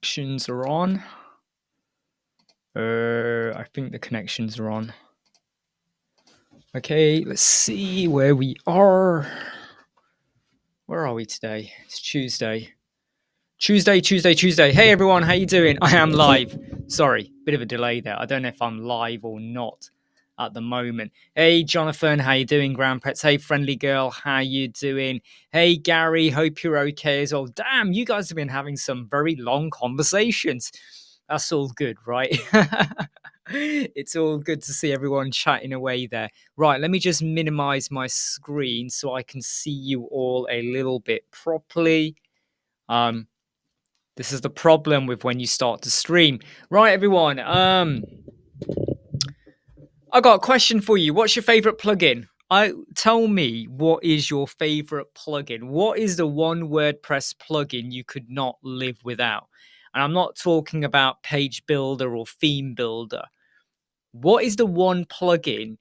connections are on. I think the connections are on. Okay, let's see where we are. Where are we today? It's Tuesday. Tuesday. Hey everyone, how you doing? I am live. Sorry, bit of a delay there. I don't know if I'm live or not at the moment. Hey Jonathan, how you doing? Grandpets. Hey friendly girl, how you doing? Hey Gary, hope you're okay as well. Damn, you guys have been having some very long conversations. That's all good, right? It's all good to see everyone chatting away there. Right, let me just minimize my screen so I can see you all a little bit properly. This is the problem with when you start to stream. Right, everyone. I got a question for you. What's your favorite plugin? Tell me, what is your favorite plugin? What is the one WordPress plugin you could not live without? And I'm not talking about page builder or theme builder. What is the one plugin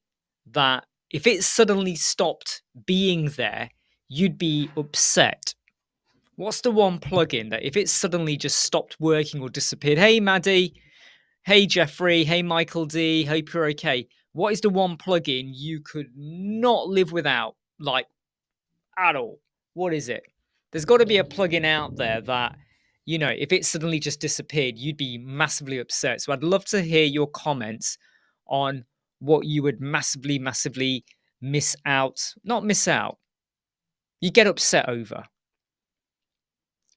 that if it suddenly stopped being there, you'd be upset? What's the one plugin that if it suddenly just stopped working or disappeared? Hey, Maddie. Hey, Jeffrey. Hey, Michael D. Hope you're okay. What is the one plugin you could not live without, like, at all? What is it? There's got to be a plugin out there that, you know, if it suddenly just disappeared, you'd be massively upset. So I'd love to hear your comments on what you would massively miss out. Not miss out. You get upset over.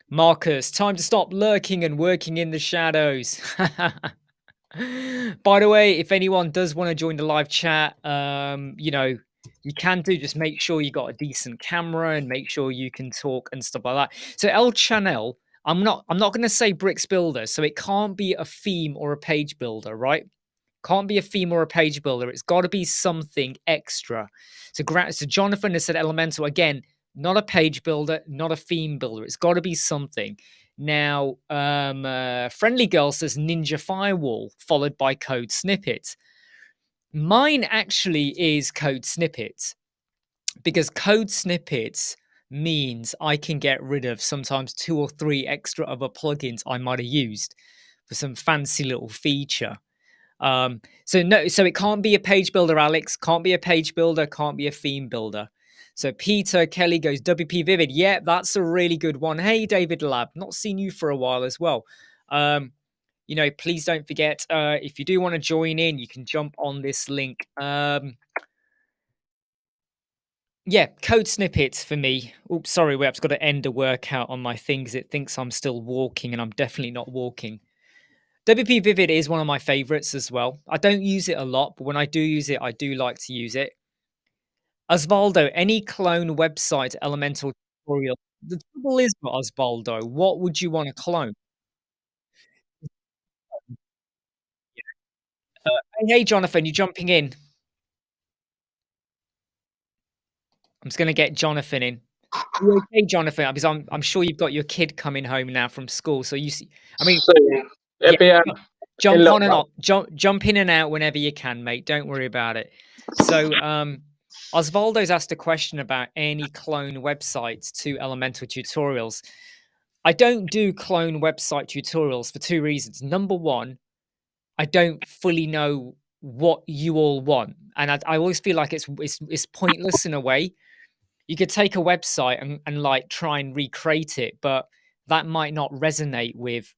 Marcus, time to stop lurking and working in the shadows. By the way, if anyone does want to join the live chat, you know, you can do. Just make sure you got a decent camera and make sure you can talk and stuff like that. So El Channel, I'm not going to say bricks builder, so it can't be a theme or a page builder, right? Can't be a theme or a page builder. It's got to be something extra. So Jonathan has said Elementor again. Not a page builder, not a theme builder. It's got to be something. Now, Friendly Girl says Ninja Firewall, followed by Code Snippet. Mine actually is Code Snippet, because Code Snippets means I can get rid of sometimes 2 or 3 extra other plugins I might have used for some fancy little feature. So it can't be a page builder, Alex. Can't be a page builder, can't be a theme builder. So Peter Kelly goes WP Vivid. Yeah, that's a really good one. Hey, David Lab, not seen you for a while as well. You know, please don't forget, if you do want to join in, you can jump on this link. Yeah, Code Snippets for me. Oops, sorry, I've got to end a workout on my thing because it thinks I'm still walking and I'm definitely not walking. WP Vivid is one of my favorites as well. I don't use it a lot, but when I do use it, I do like to use it. Osvaldo, any clone website Elementor tutorial? The trouble is, Osvaldo, what would you want to clone? Hey, Jonathan, you jumping in? I'm just going to get Jonathan in. You okay, Jonathan? Because I'm sure you've got your kid coming home now from school. So you see, I mean, yeah, jump on and off, jump in and out whenever you can, mate. Don't worry about it. So, Osvaldo's asked a question about any clone websites to Elementor tutorials. I don't do clone website tutorials for 2 reasons. Number one, I don't fully know what you all want, and I always feel like it's pointless in a way. You could take a website and like try and recreate it, but that might not resonate with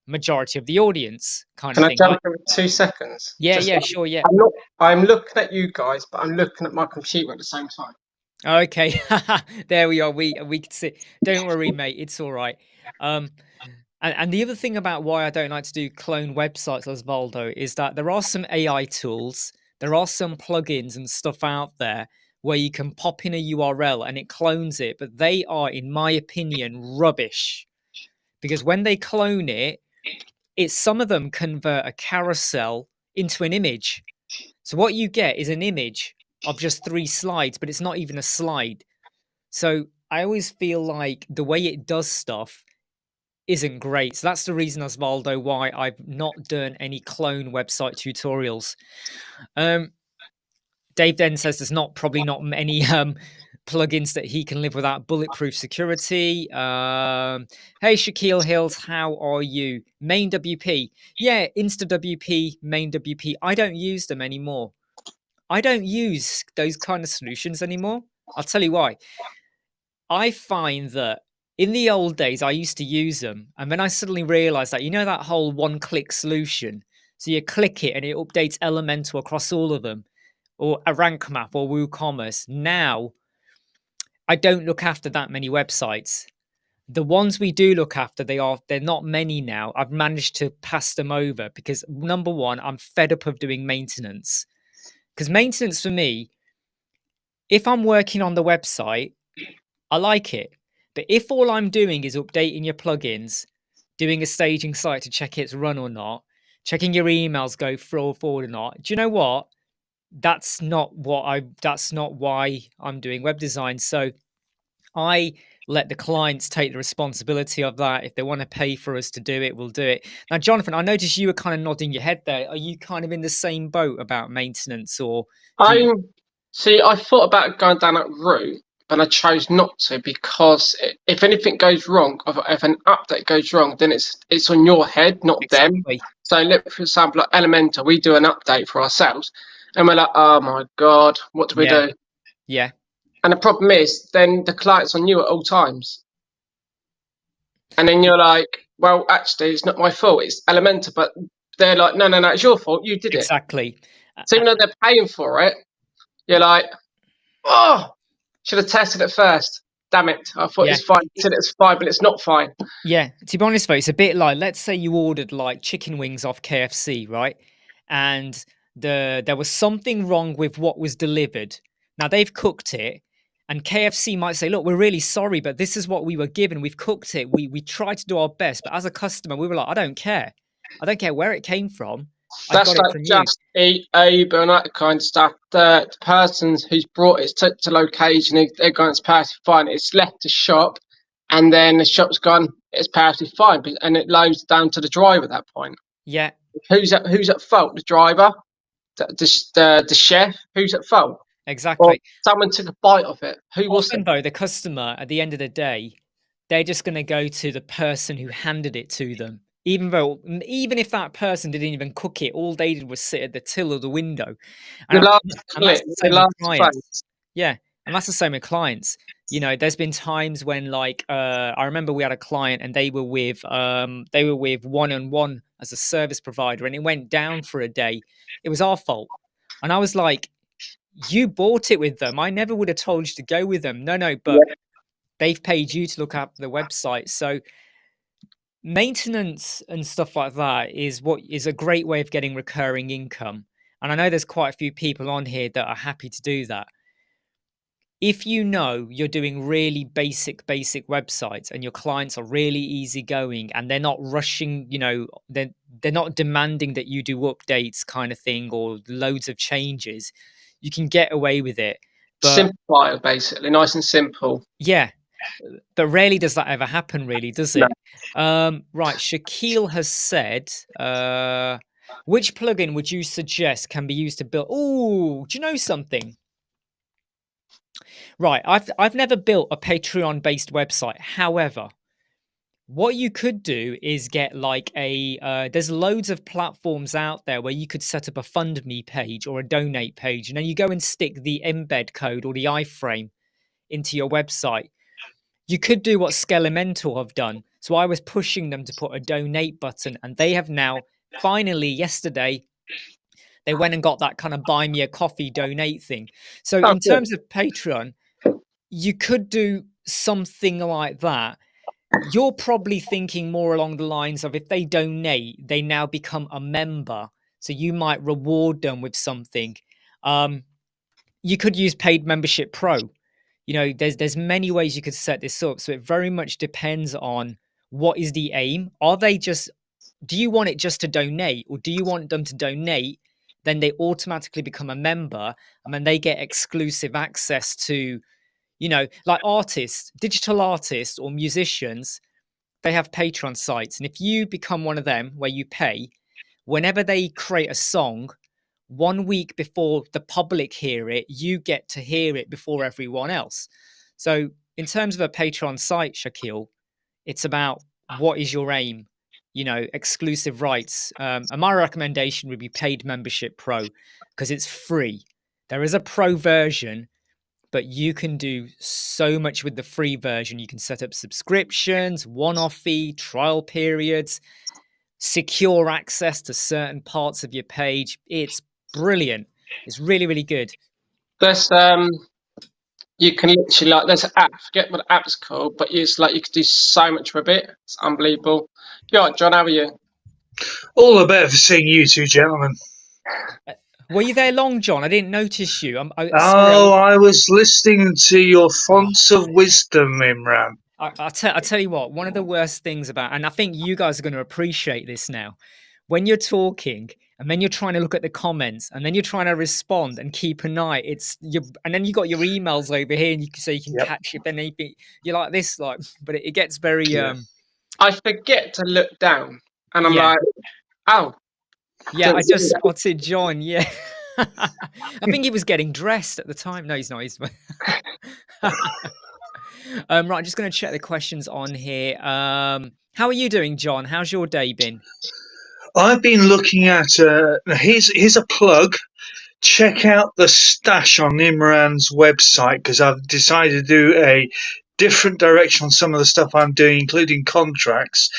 majority of the audience kind of thing. Can I jump in 2 seconds? Yeah, sure, yeah. I'm looking at you guys, but I'm looking at my computer at the same time. Okay, there we are. We can see. Don't worry, mate. It's all right. And the other thing about why I don't like to do clone websites, Osvaldo, is that there are some AI tools, there are some plugins and stuff out there where you can pop in a URL and it clones it, but they are, in my opinion, rubbish. Because when they clone it, some of them convert a carousel into an image. So what you get is an image of just 3 slides, but it's not even a slide. So I always feel like the way it does stuff isn't great. So that's the reason, Osvaldo, why I've not done any clone website tutorials. Dave then says there's probably not many plugins that he can live without. Bulletproof security. Hey, Shaquille Hills, how are you? Main WP. Yeah, Insta WP, Main WP. I don't use them anymore. I don't use those kind of solutions anymore. I'll tell you why. I find that in the old days, I used to use them. And then I suddenly realized that, that whole one-click solution. So you click it and it updates Elementor across all of them, or a rank map or WooCommerce. Now, I don't look after that many websites. The ones we do look after, they're not many now. I've managed to pass them over because number one, I'm fed up of doing maintenance. Because maintenance for me, if I'm working on the website, I like it. But if all I'm doing is updating your plugins, doing a staging site to check it's run or not, checking your emails go forward or not, do you know what? That's not why I'm doing web design. So I let the clients take the responsibility of that. If they want to pay for us to do it, we'll do it. Now, Jonathan, I noticed you were kind of nodding your head there. Are you kind of in the same boat about maintenance, or do you? I thought about going down that route, but I chose not to because if anything goes wrong, if an update goes wrong, then it's on your head, not them. Exactly. So, for example, like Elementor, we do an update for ourselves, and we're like, "Oh my god, what do we Yeah. do?" Yeah. And the problem is, then the client's on you at all times, and then you're like, "Well, actually, it's not my fault. It's Elementor," but they're like, "No, no, no, it's your fault. You did it." Exactly. So even though they're paying for it, you're like, "Oh, should have tested it first. Damn it. I thought Yeah. it's fine. You said it's fine, but it's not fine." Yeah, to be honest, though, it's a bit like, let's say you ordered like chicken wings off KFC, right? And there was something wrong with what was delivered. Now they've cooked it, and KFC might say, "Look, we're really sorry, but this is what we were given. We've cooked it. We tried to do our best, but as a customer, we were like, I don't care. I don't care where it came from. I got That's it like from you." Just Eat, Uber, and that kind of stuff. The person who's brought it to location, they're going, it's perfectly fine. It's left the shop, and then the shop's gone, it's perfectly fine. And it loads down to the driver at that point. Yeah, Who's at fault? The driver? The chef? Who's at fault? Or exactly. someone took a bite of it. Who was it? Often, though, the customer at the end of the day, they're just going to go to the person who handed it to them. Even if that person didn't even cook it, all they did was sit at the till of the window. The And, last and that's clip, the the same with last clients. phase. Yeah. And that's the same with clients. There's been times when I remember we had a client and they were with One and One as a service provider, and it went down for a day. It was our fault. And I was like, you bought it with them. I never would have told you to go with them. No, but they've paid you to look after the website. So maintenance and stuff like that is a great way of getting recurring income. And I know there's quite a few people on here that are happy to do that. If you know you're doing really basic websites and your clients are really easygoing and they're not rushing, they're not demanding that you do updates kind of thing or loads of changes, you can get away with it. But Simplify it, basically, nice and simple. yeah, but rarely does that ever happen, really, does No. it? Right, Shaquille has said, which plugin would you suggest can be used to build? Oh, do you know something? Right, I've never built a Patreon-based website. However, what you could do is get like there's loads of platforms out there where you could set up a fund me page or a donate page, and then you go and stick the embed code or the iframe into your website. You could do what Elementor have done. So I was pushing them to put a donate button, and they have now finally yesterday they went and got that kind of buy me a coffee donate thing. So Oh, in good. terms of Patreon, you could do something like that. You're probably thinking more along the lines of if they donate, they now become a member. So you might reward them with something. You could use Paid Membership Pro. There's many ways you could set this up. So it very much depends on what is the aim. Do you want it just to donate, or do you want them to donate? Then they automatically become a member, and then they get exclusive access to, like artists, digital artists or musicians. They have Patreon sites. And if you become one of them where you pay, whenever they create a song 1 week before the public hear it, you get to hear it before everyone else. So in terms of a Patreon site, Shaquille, it's about what is your aim, exclusive rights. And my recommendation would be paid membership pro, because it's free. There is a pro version, but you can do so much with the free version. You can set up subscriptions, one-off fee, trial periods, secure access to certain parts of your page. It's brilliant. It's really, really good. There's you can literally, like, there's an app, forget what the app's called, but it's like you can do so much with it. It's unbelievable. Yeah, John, how are you? All the better for seeing you two gentlemen. Were you there long, John? I didn't notice you. Sorry. I was listening to your fonts of wisdom, Imran. I tell you what, one of the worst things about, and I think you guys are going to appreciate this now, when you're talking and then you're trying to look at the comments and then you're trying to respond and keep an eye, and then you got your emails over here, and so you can catch if anything. You're like this, but it gets very. I forget to look down, and I'm like, oh. Yeah, I just spotted John. Yeah, I think he was getting dressed at the time. No, he's not. He's. Right, I'm just going to check the questions on here. How are you doing, John? How's your day been? I've been looking at. Here's a plug. Check out the stash on Imran's website, because I've decided to do a different direction on some of the stuff I'm doing, including contracts,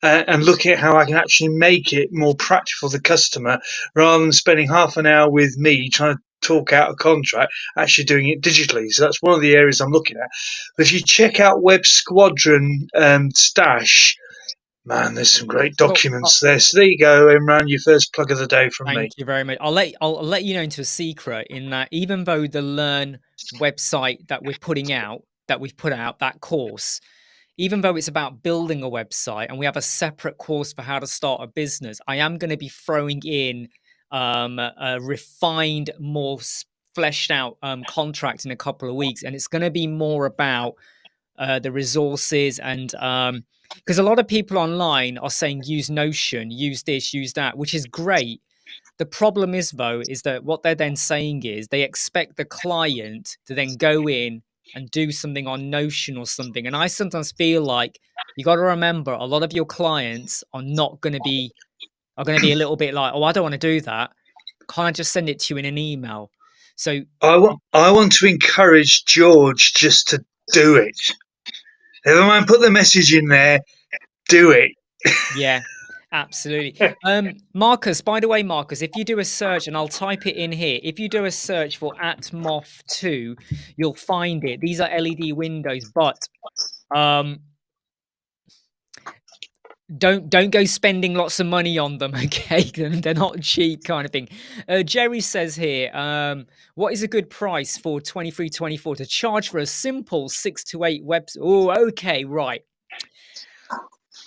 and looking at how I can actually make it more practical for the customer, rather than spending half an hour with me trying to talk out a contract, actually doing it digitally. So that's one of the areas I'm looking at. But if you check out Web Squadron stash, man, there's some great documents there. So there you go, Imran, your first plug of the day from me. Thank you very much. I'll let you know into a secret, in that even though the Learn website that we've put out, that course, even though it's about building a website and we have a separate course for how to start a business, I am going to be throwing in a refined, more fleshed out contract in a couple of weeks, and it's going to be more about the resources, and because a lot of people online are saying use Notion, use this, use that, which is great. The problem is, though, is that what they're then saying is they expect the client to then go in and do something on Notion or something. And I sometimes feel like you got to remember, a lot of your clients are going to be a little bit like, oh, I don't want to do that. Can't I just send it to you in an email? So I want to encourage George just to do it. Never mind, put the message in there. Do it. Yeah, absolutely. Marcus, by the way, Marcus, if you do a search, and I'll type it in here, if you do a search for @moth2, you'll find it. These are LED windows, but don't go spending lots of money on them, okay? They're not cheap, kind of thing. Jerry says here, what is a good price for 23-24 to charge for a simple 6 to 8 webs? Oh, okay, right.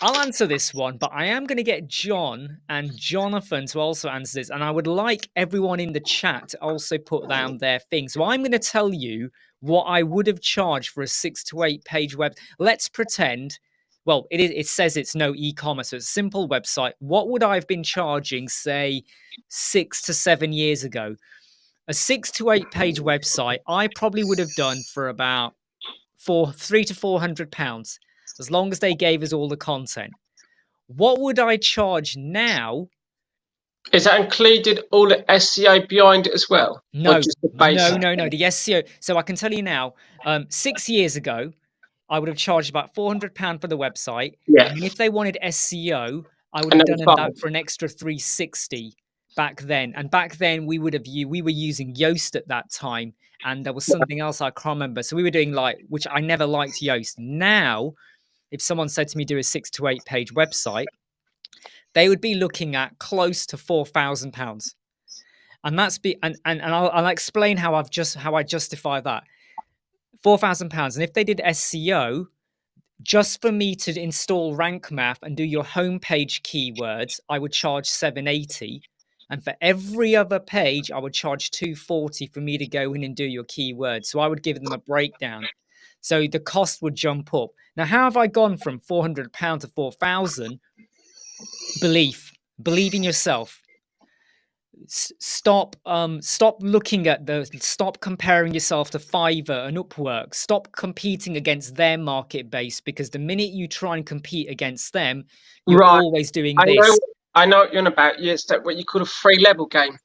I'll answer this one, but I am going to get John and Jonathan to also answer this. And I would like everyone in the chat to also put down their thing. So I'm going to tell you what I would have charged for a 6 to 8 page web. Let's pretend, well, it says it's no e-commerce, so it's a simple website. What would I have been charging, say, 6 to 7 years ago? A 6 to 8 page website, I probably would have done for about £300 to £400, as long as they gave us all the content. What would I charge now? Is that included all the SEO behind it as well? No, the SEO. So I can tell you now, 6 years ago, I would have charged about £400 for the website. Yeah. And if they wanted SEO, I would have done that for an extra $360 back then. And back then we were using Yoast at that time, and there was something else I can't remember. So we were doing which I never liked Yoast. Now, if someone said to me do a 6 to 8 page website, they would be looking at close to £4,000. And that's and I'll explain how I justify that. £4,000. And if they did SEO, just for me to install Rank Math and do your homepage keywords, I would charge $780. And for every other page, I would charge $240 for me to go in and do your keywords. So I would give them a breakdown. So the cost would jump up. Now, how have I gone from £400 to 4,000? Believe in yourself. stop looking at stop comparing yourself to Fiverr and Upwork. Stop competing against their market base, because the minute you try and compete against them, you're Right. always doing I this. know what you're on about. It's that what you call a free level game.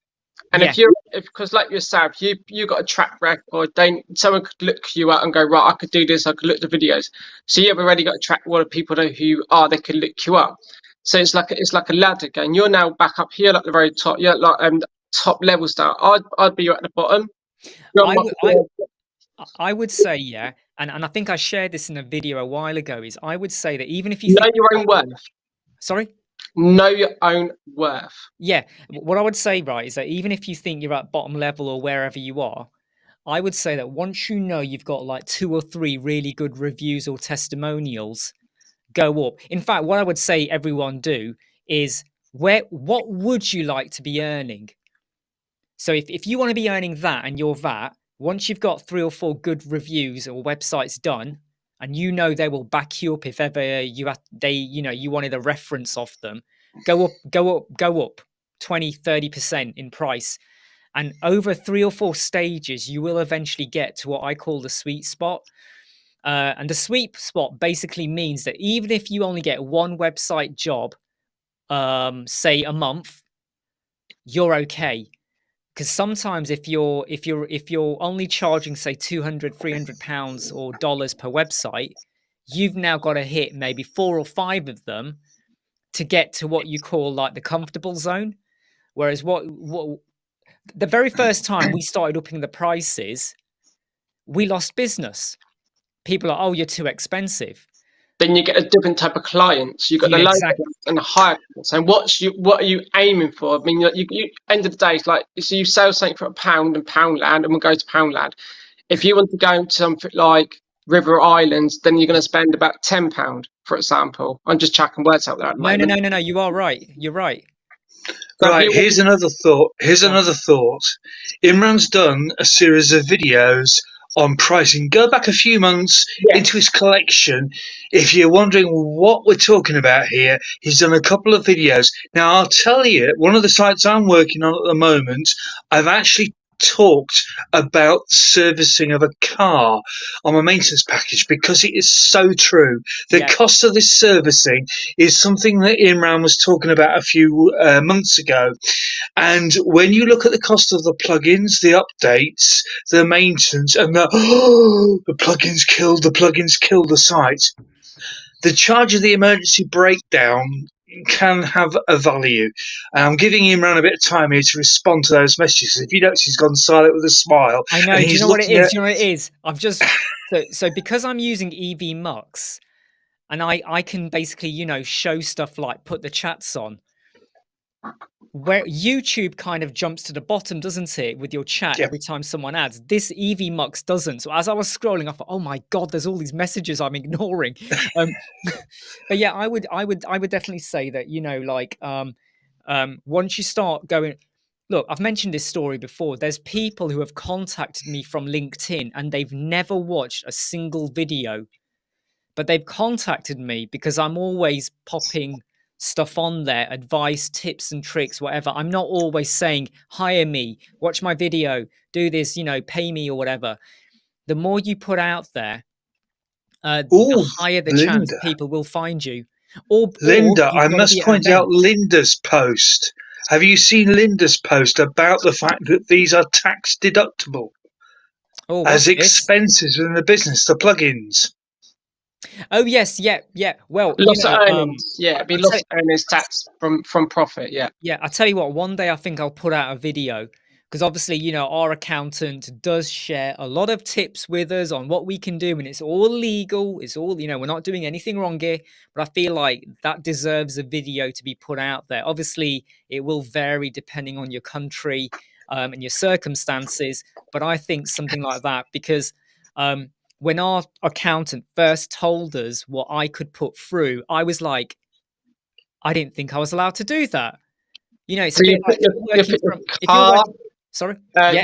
And Yeah. because like yourself, you got a track record, someone could look you up and go, right, I could do this, I could look at the videos. So you've already got a track record of people know who you are, they could look you up. So it's like a ladder game. You're now back up here, like the very top. You're like top level star. I'd be at the bottom. I would say, yeah, and I think I shared this in a video a while ago, is I would say that even if you know think your own worth. Sorry? Know your own worth. Yeah. What I would say, right, is that even if you think you're at bottom level or wherever you are, I would say that once you know you've got like 2 or 3 really good reviews or testimonials, go up. In fact, what I would say everyone do is what would you like to be earning? So if you want to be earning that and you're that, once you've got 3 or 4 good reviews or websites done, and you know they will back you up if ever you wanted a reference off them, go up 20, 30% in price. And over 3 or 4 stages, you will eventually get to what I call the sweet spot. And the sweet spot basically means that even if you only get 1 website job, say a month, you're okay. Because sometimes if you're only charging, say, 200, 300 pounds or dollars per website, you've now got to hit maybe 4 or 5 of them to get to what you call like the comfortable zone. Whereas what the very first time we started upping the prices, we lost business. People are, oh, you're too expensive. Then you get a different type of clients. You've got the low and the higher. So what are you aiming for? I mean, you end of the day, it's like, so you sell something for £1 in Poundland, and we'll go to Poundland. If you want to go to something like River Islands, then you're going to spend about £10, for example. I'm just chucking words out there at the moment. No. You are right. You're right. Right, here's another thought. Imran's done a series of videos on pricing. Go back a few months into his collection. If you're wondering what we're talking about here, he's done a couple of videos. Now, I'll tell you, one of the sites I'm working on at the moment, I've actually talked about servicing of a car on my maintenance package, because it is so true. The cost of this servicing is something that Imran was talking about a few months ago. And when you look at the cost of the plugins, the updates, the maintenance, and the plugins killed the site, the charge of the emergency breakdown can have a value. I'm giving Imran a bit of time here to respond to those messages. If you notice, he's gone silent with a smile. I know. Do you know what it is? Do you know what it is? I've just so because I'm using EV Mux, and I can basically, show stuff like put the chats on. Where YouTube kind of jumps to the bottom, doesn't it, with your chat every time someone adds. This EV Mux doesn't. So as I was scrolling, I thought, oh my god, there's all these messages I'm ignoring. But yeah, I would definitely say that, once you start going, look, I've mentioned this story before. There's people who have contacted me from LinkedIn and they've never watched a single video, but they've contacted me because I'm always popping stuff on there, advice, tips and tricks, whatever. I'm not always saying, hire me, watch my video, do this, pay me or whatever. The more you put out there, the higher the chance people will find you. Linda, I must point out Linda's post. Have you seen Linda's post about the fact that these are tax deductible as expenses in the business, the plugins? Oh yes, yeah. Well, loss of earnings, it'd be loss of earnings tax from profit, yeah. I tell you what, one day I think I'll put out a video, because obviously, our accountant does share a lot of tips with us on what we can do, and it's all legal. It's all, we're not doing anything wrong here, but I feel like that deserves a video to be put out there. Obviously, it will vary depending on your country and your circumstances, but I think something like that, because when our accountant first told us what I could put through, I was like, I didn't think I was allowed to do that. It's a bit like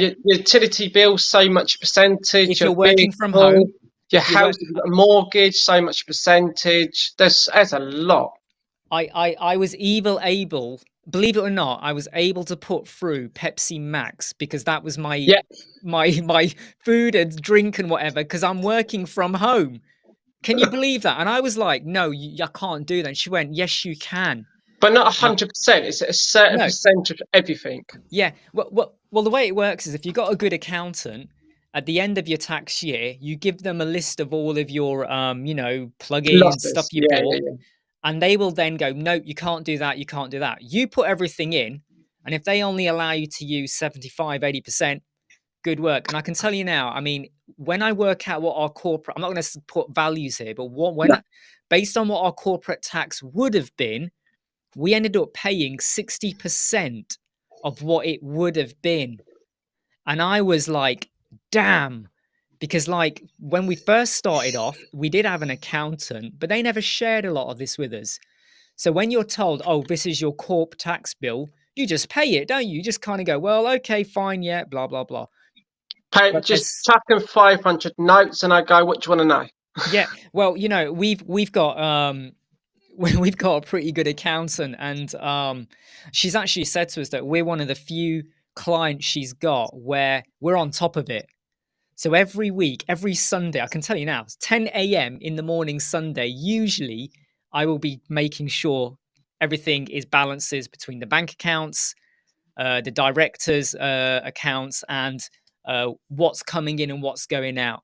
your utility bill, so much percentage. If you're working from home, your house, a mortgage, so much percentage. There's a lot. I was even able believe it or not, I was able to put through Pepsi Max because that was my Yeah, my food and drink and whatever, because I'm working from home. Can you believe that? And I was like, no, I can't do that. And she went, yes, you can. but not And 100%. It's a certain no, percentage of everything. yeah. Well, the way it works is if you've got a good accountant, at the end of your tax year, you give them a list of all of your, plugins, stuff Losses. you Yeah, bought, yeah, yeah. and they will then go, no, you can't do that. You can't do that. You put everything in. And if they only allow you to use 75, 80%, good work. And I can tell you now, I mean, when I work out what our corporate, I'm not going to put values here, but No. based on what our corporate tax would have been, we ended up paying 60% of what it would have been. And I was like, damn. Because, like, when we first started off, we did have an accountant, but they never shared a lot of this with us. So when you're told, oh, this is your corp tax bill, you just pay it, don't you? You just kind of go, well, okay, fine, yeah, blah, blah, blah. But Just chuck in 500 notes and I go, what do you want to know? yeah, well, we've got we've got a pretty good accountant, and she's actually said to us that we're one of the few clients she's got where we're on top of it. So every week, every Sunday, I can tell you now, it's 10 a.m. in the morning Sunday. Usually, I will be making sure everything is balances between the bank accounts, the directors' accounts, and what's coming in and what's going out.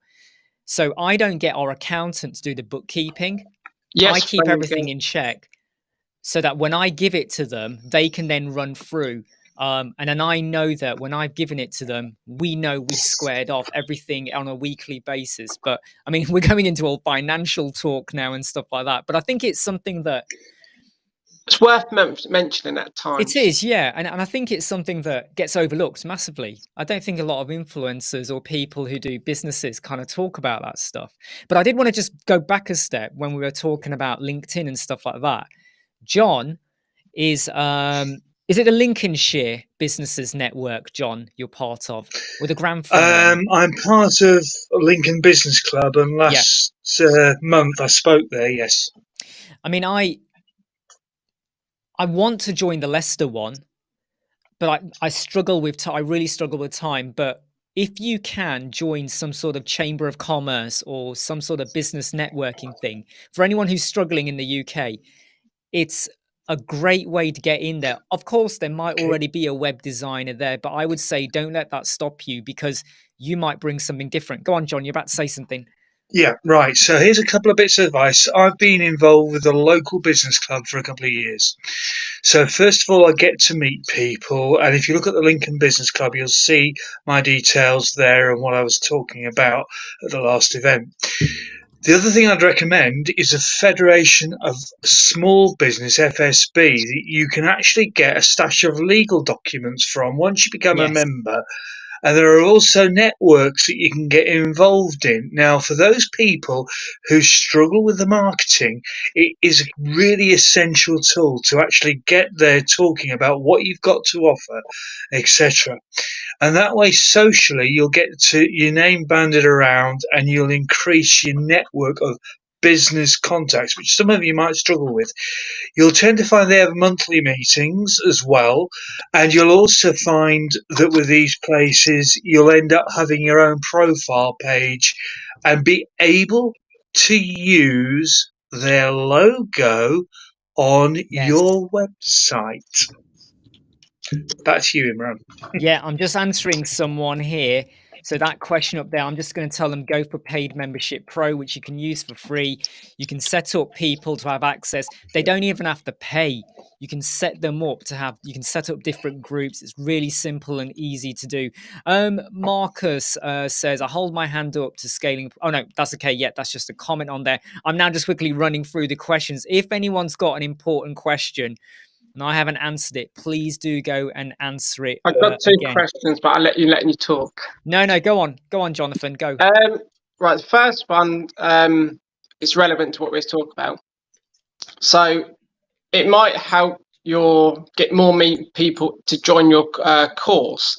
So I don't get our accountant to do the bookkeeping. I Yes, keep when you everything in check so that when I give it to them, they can then run through. And then I know that when I've given it to them, we know we squared off everything on a weekly basis. But I mean, we're going into all financial talk now and stuff like that. But I think it's something that it's worth mentioning at it times. is, yeah. And I think it's something that gets overlooked massively. I don't think a lot of influencers or people who do businesses kind of talk about that stuff. But I did want to just go back a step when we were talking about LinkedIn and stuff like that. John is it the Lincolnshire Businesses Network, John, you're part of, or the Grantham one? I'm part of Lincoln Business Club, and Yeah. last month I spoke there. Yes. I mean, I want to join the Leicester one, but I struggle with I really struggle with time. But if you can join some sort of chamber of commerce or some sort of business networking thing, for anyone who's struggling in the UK, it's a great way to get in there. Of course, there might Okay. already be a web designer there, but I would say don't let that stop you because you might bring something different. Go on, John, you're about to say something. Yeah, right. So here's a couple of bits of advice. I've been involved with a local business club for a couple of years. So first of all, I get to meet people, and if you look at the Lincoln Business Club, you'll see my details there and what I was talking about at the last event. The other thing I'd recommend is a Federation of Small Business, FSB, that you can actually get a stash of legal documents from once you become a Yes. member. And there are also networks that you can get involved in. Now, for those people who struggle with the marketing, it is a really essential tool to actually get there talking about what you've got to offer, etc. And that way, socially, you'll get to your name banded around and you'll increase your network of business contacts, which some of you might struggle with. You'll tend to find they have monthly meetings as well. And you'll also find that with these places, you'll end up having your own profile page and be able to use their logo on Yes. your website. Back to you, Imran. Yeah, I'm just answering someone here. So that question up there, I'm just going to tell them go for Paid Membership Pro, which you can use for free. You can set up people to have access. They don't even have to pay. You can set them up to have, you can set up different groups. It's really simple and easy to do. Marcus says, I hold my hand up to scaling. Oh, no, that's okay. Yeah, that's just a comment on there. I'm now just quickly running through the questions. If anyone's got an important question, and I haven't answered it, please do go and answer it I've got two again. questions, but I'll letting you talk. No, go on, Jonathan, go. Right, the first one is relevant to what we're talking about. So it might help get more people to join your course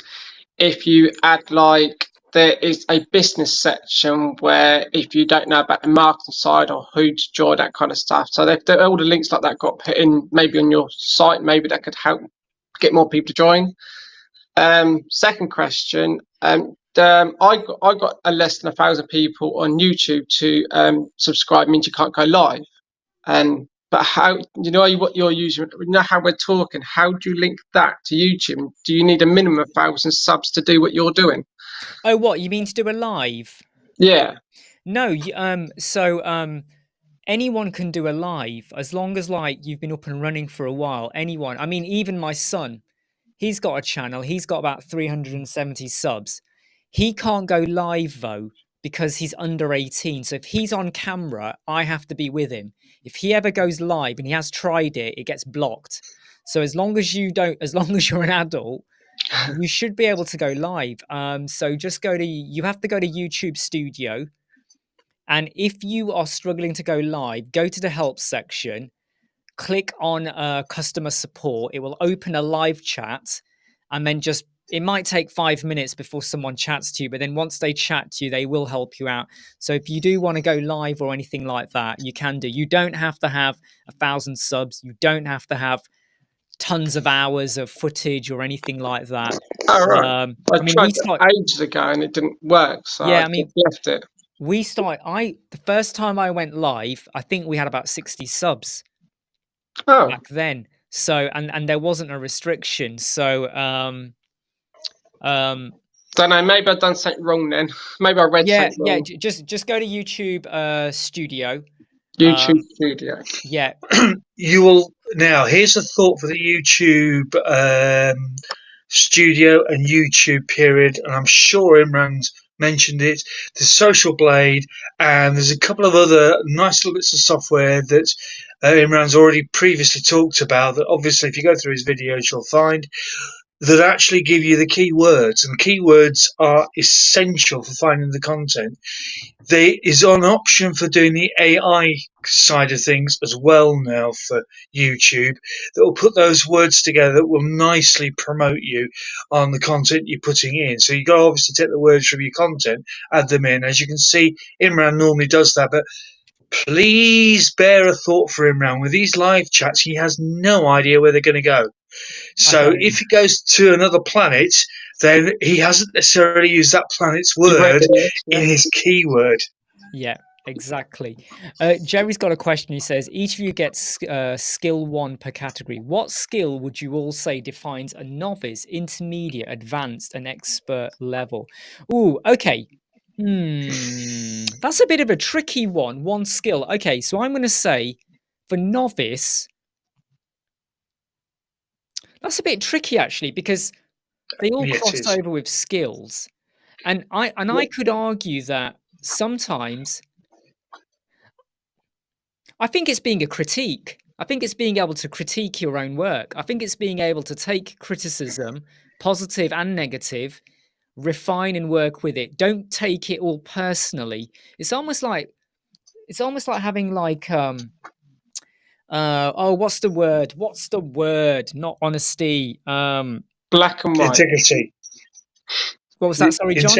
if you add like there is a business section where if you don't know about the marketing side or who to join, that kind of stuff. So all the links like that got put in maybe on your site, maybe that could help get more people to join. Second question, I got a less than 1,000 people on YouTube to subscribe means you can't go live. But how, what you're using, how we're talking, how do you link that to YouTube? Do you need a minimum of 1,000 subs to do what you're doing? Oh, what you mean to do a live? Yeah. No, anyone can do a live as long as like you've been up and running for a while. Anyone. I mean, even my son, he's got a channel. He's got about 370 subs. He can't go live though because he's under 18. So if he's on camera, I have to be with him. If he ever goes live, and he has tried it, it gets blocked. So as long as you're an adult, you should be able to go live. So just you have to go to YouTube Studio. And if you are struggling to go live, go to the help section, click on customer support. It will open a live chat, and then it might take 5 minutes before someone chats to you, but then once they chat to you, they will help you out. So if you do want to go live or anything like that, you can do. You don't have to have 1,000 subs. You don't have to have tons of hours of footage or anything like that. Oh, right. I mean, tried ages ago and it didn't work, so yeah, I mean, left it. The first time I went live, I think we had about 60 subs back then. So and there wasn't a restriction. So don't know, maybe I've done something wrong then. Maybe I read something wrong. Just go to YouTube Studio. YouTube Studio. Yeah. You will now. Here's a thought for the YouTube Studio and YouTube period, and I'm sure Imran's mentioned it. The Social Blade, and there's a couple of other nice little bits of software that Imran's already previously talked about. That obviously, if you go through his videos, you'll find that actually give you the keywords, and keywords are essential for finding the content. There is an option for doing the AI side of things as well now for YouTube that will put those words together that will nicely promote you on the content you're putting in. So you've got to obviously take the words from your content, add them in. As you can see, Imran normally does that, but please bear a thought for Imran. With these live chats, he has no idea where they're going to go. So if he goes to another planet, then he hasn't necessarily used that planet's word in his keyword. Yeah, exactly. Jerry's got a question. He says, each of you gets skill 1 per category. What skill would you all say defines a novice, intermediate, advanced, and expert level? Ooh, okay. That's a bit of a tricky one. One skill. Okay, so I'm going to say for novice, that's a bit tricky actually, because they all cross over with skills, and I could argue that sometimes I think it's being a critique. I think it's being able to critique your own work. I think it's being able to take criticism, positive and negative, refine and work with it. Don't take it all personally. It's almost like having like what's the word? Not honesty. Black and white. Integrity. What was that? Sorry, John?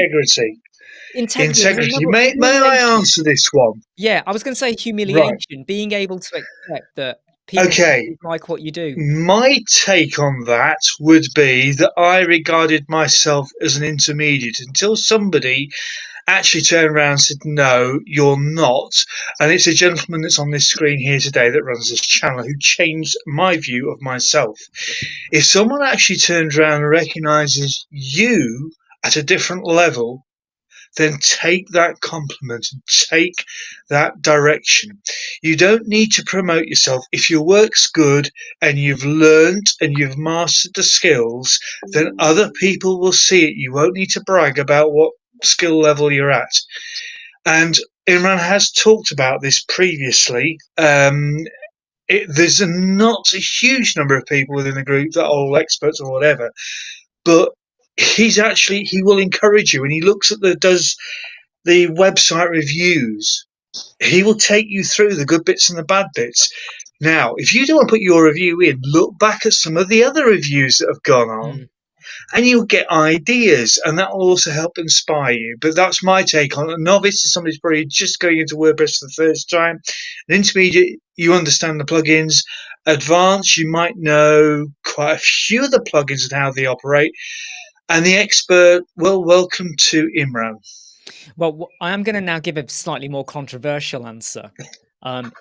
Integrity. May I answer this one? Yeah, I was going to say humiliation. Right. Being able to accept that people like what you do. My take on that would be that I regarded myself as an intermediate until somebody actually turned around and said, no, you're not. And it's a gentleman that's on this screen here today that runs this channel who changed my view of myself. If someone actually turns around and recognises you at a different level, then take that compliment and take that direction. You don't need to promote yourself. If your work's good and you've learned and you've mastered the skills, then other people will see it. You won't need to brag about what skill level you're at. And Imran has talked about this previously. There's not a huge number of people within the group that are all experts or whatever, but he will encourage you, and he looks at does the website reviews. He will take you through the good bits and the bad bits. Now, if you don't want to put your review in, look back at some of the other reviews that have gone on and you'll get ideas, and that will also help inspire you. But that's my take on it. A novice is somebody who's probably just going into WordPress for the first time. An intermediate, you understand the plugins. Advanced, you might know quite a few of the plugins and how they operate. And the expert, well, welcome to Imran. Well, I am going to now give a slightly more controversial answer,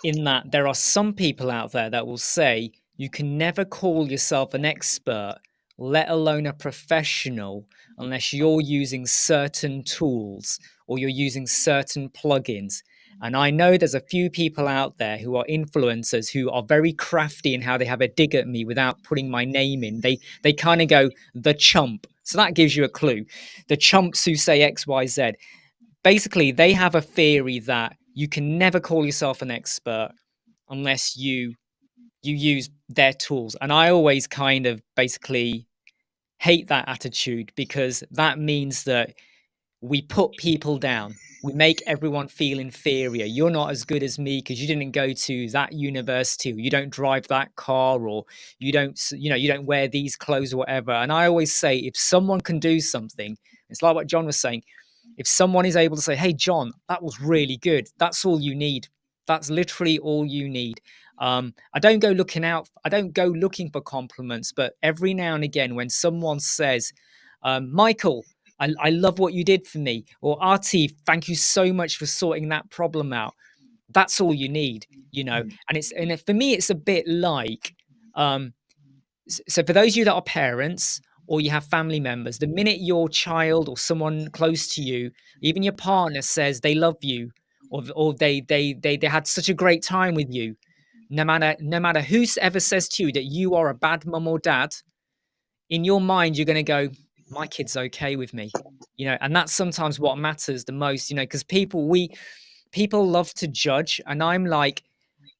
in that there are some people out there that will say you can never call yourself an expert, let alone a professional, unless you're using certain tools or you're using certain plugins. And I know there's a few people out there who are influencers who are very crafty in how they have a dig at me without putting my name in. They kind of go, the chump. So that gives you a clue. The chumps who say X, Y, Z. Basically, they have a theory that you can never call yourself an expert unless you use their tools. And I always kind of basically hate that attitude, because that means that we put people down. We make everyone feel inferior. You're not as good as me because you didn't go to that university, or you don't drive that car, or you don't wear these clothes or whatever. And I always say, if someone can do something, it's like what John was saying. If someone is able to say, hey, John, that was really good, that's all you need. That's literally all you need. I don't go looking for compliments, but every now and again, when someone says, Michael, I love what you did for me, or Artie, thank you so much for sorting that problem out. That's all you need, And for me, it's a bit like, so for those of you that are parents or you have family members, the minute your child or someone close to you, even your partner, says they love you, or they had such a great time with you, no matter who ever says to you that you are a bad mum or dad, in your mind you're going to go, my kid's okay with me, and that's sometimes what matters the most, because people love to judge, and I'm like,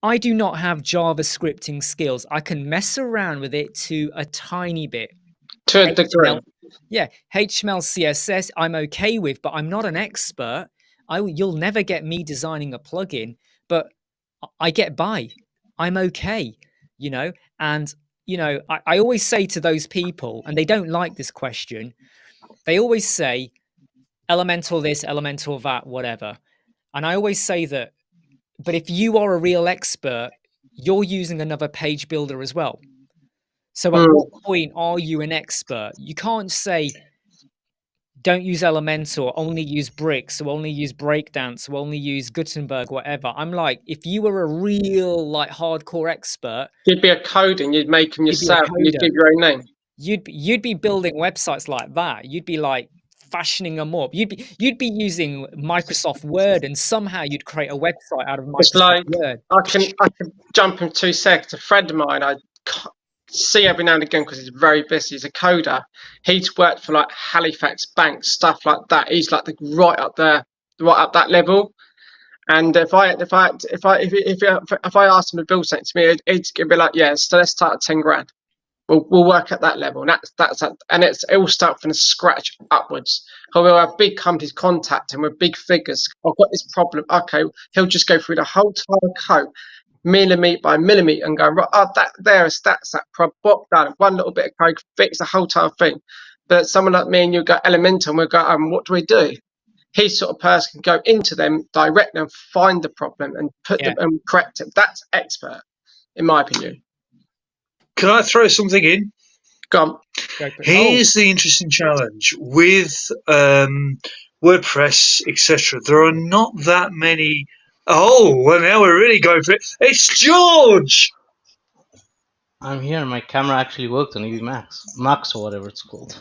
I do not have JavaScripting skills. I can mess around with it to a tiny bit. To a degree. Yeah, HTML, CSS, I'm okay with, but I'm not an expert. You'll never get me designing a plugin, but I get by. I'm okay, and I always say to those people, and they don't like this question, they always say, Elementor this, Elementor that, whatever. And I always say that, but if you are a real expert, you're using another page builder as well. So at what point are you an expert? You can't say, don't use Elementor, only use Bricks, or only use Breakdance, or only use Gutenberg, whatever. I'm like, if you were a real, like, hardcore expert, you'd be a coder and you'd make them yourself and you'd give your own name. You'd be building websites like that. You'd be like fashioning them up. You'd be using Microsoft Word, and somehow you'd create a website out of Microsoft Word. I can jump in 2 seconds. A friend of mine, I see every now and again because he's very busy. He's a coder. He's worked for like Halifax Bank, stuff like that. He's like right up there, right up that level. And if I asked him to build something to me, it'd be like, yeah, so let's start at 10 grand. We'll work at that level, and it will start from the scratch upwards. We'll have big companies contacting with big figures. I've got this problem. Okay, he'll just go through the whole entire code, millimeter by millimeter, and go, right, that's that problem. Done. One little bit of code fix the whole entire thing. But someone like me and you go Elementor, and we'll go, what do we do? His sort of person can go into them, direct them, find the problem, and put them and correct it. That's expert, in my opinion. Can I throw something in? Go on. Here's the interesting challenge with WordPress, etc. There are not that many. Oh, well, now we're really going for it. It's George. I'm here. My camera actually worked on EV Max or whatever it's called.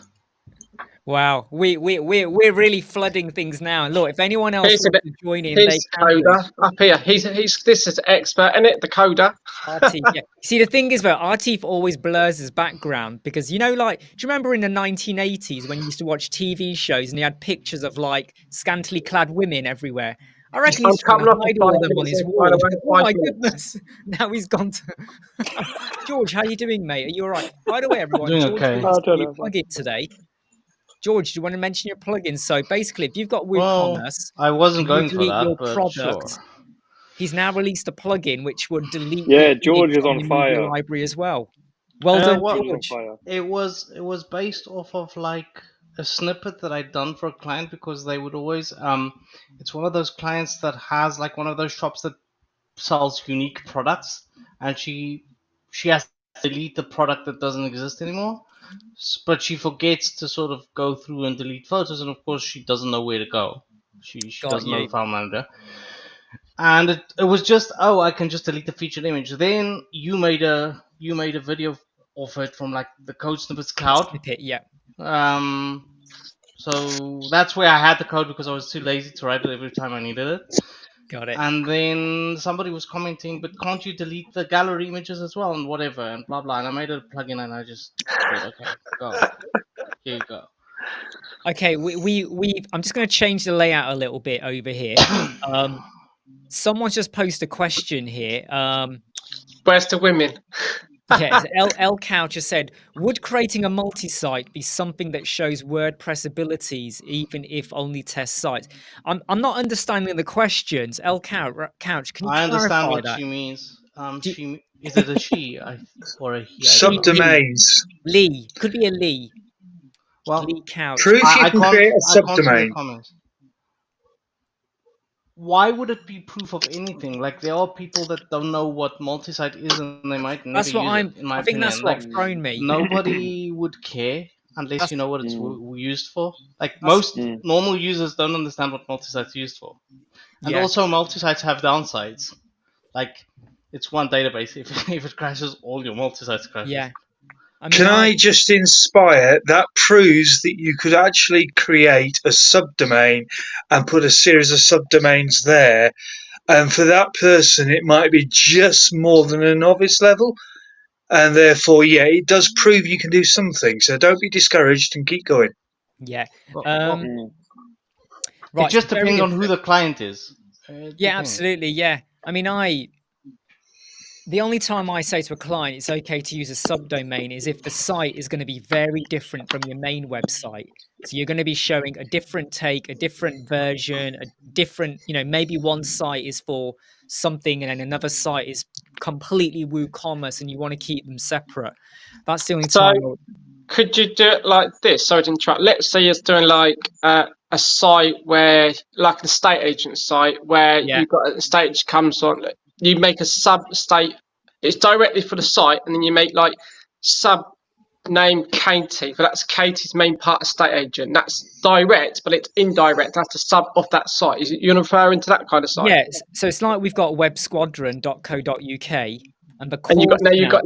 Wow, we're really flooding things now. And look, if anyone else wants to join in, they can. Coder up here. This is expert, isn't it? The coder. Artie, yeah. See, the thing is, though, Artie always blurs his background because, like, do you remember in the 1980s when you used to watch TV shows and you had pictures of like scantily clad women everywhere? I reckon he's trying to hide all of them on his wall. Oh my goodness! Now he's gone to. George, how are you doing, mate? Are you all right? By the way, everyone, doing George, okay. plug it today. George, do you want to mention your plugins? So basically, if you've got WooCommerce, I wasn't going for that, your but product, sure. He's now released a plugin which would delete. Yeah, George is on fire. Library as well. Well done, What George. it was based off of like a snippet that I'd done for a client, because they would always it's one of those clients that has like one of those shops that sells unique products, and she has to delete the product that doesn't exist anymore, but she forgets to sort of go through and delete photos, and of course she doesn't know where to go. She Got doesn't know you. the file manager, and it was just, oh, I can just delete the featured image. Then you made a video of it from like the Code Snippets Cloud. Snippet, yeah. So that's where I had the code, because I was too lazy to write it every time I needed it. Got it. And then somebody was commenting, but can't you delete the gallery images as well, and whatever, and blah blah. And I made a plugin, and I just said, okay, go. Here you go. Okay, I'm just going to change the layout a little bit over here. Someone's just posted a question here. Where's the women? Yes, L Couch has said, would creating a multi-site be something that shows WordPress abilities, even if only test sites? I'm not understanding the questions. L Couch, can you I understand clarify what that? she means. Is it a she or a he? Subdomains. Lee. Could be a Lee. Well, Lee Couch. Proof you I can can't. create a I can't see the subdomain. comments. Why would it be proof of anything? Like, there are people that don't know what multi-site is, and they might never use it. In my I think opinion, that's like, what's thrown me. nobody would care unless That's- you know what it's used for. Like, most normal users don't understand what multi-site's used for. And Yeah. also, multi-sites have downsides. Like, it's one database. If it crashes, all your multi-sites crash. Yeah. Can I just inspire? That proves that you could actually create a subdomain and put a series of subdomains there. And for that person, it might be just more than a novice level. And therefore, yeah, it does prove you can do something. So don't be discouraged and keep going. Yeah. Right, it just depends on who the client is. Yeah, absolutely. Yeah. I mean, the only time I say to a client it's okay to use a subdomain is if the site is going to be very different from your main website. So you're going to be showing a different take, a different version, a different, maybe one site is for something and then another site is completely WooCommerce and you want to keep them separate. That's the only time. Could you do it like this? Sorry to interrupt. Let's say you're doing like a site where, like an estate agent site, where you've got an estate agent comes on, you make a sub-state, it's directly for the site, and then you make like sub-name Katie, but that's Katie's main part estate agent. That's direct, but it's indirect. That's the sub of that site. Is it, you're referring to that kind of site? Yeah, so it's like we've got websquadron.co.uk, and you've got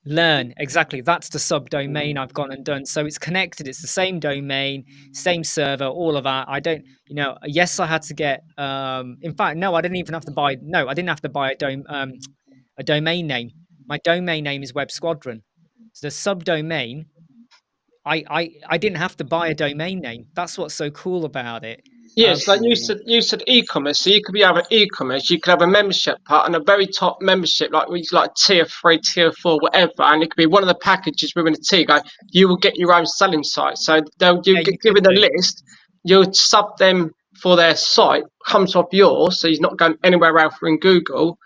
Learn, exactly. That's the subdomain I've gone and done. So it's connected. It's the same domain, same server, all of that. I don't, yes, I had to get, in fact, no, I didn't even have to buy, I didn't have to buy a domain name. My domain name is Web Squadron. So the subdomain, I didn't have to buy a domain name. That's what's so cool about it. Yes, like you said e-commerce. So you could have an e-commerce, you could have a membership part and a very top membership, like tier 3, tier 4, whatever. And it could be one of the packages within a tier. You will get your own selling site. So you'll get given a list, you'll sub them for their site, comes off yours, so he's not going anywhere else in Google.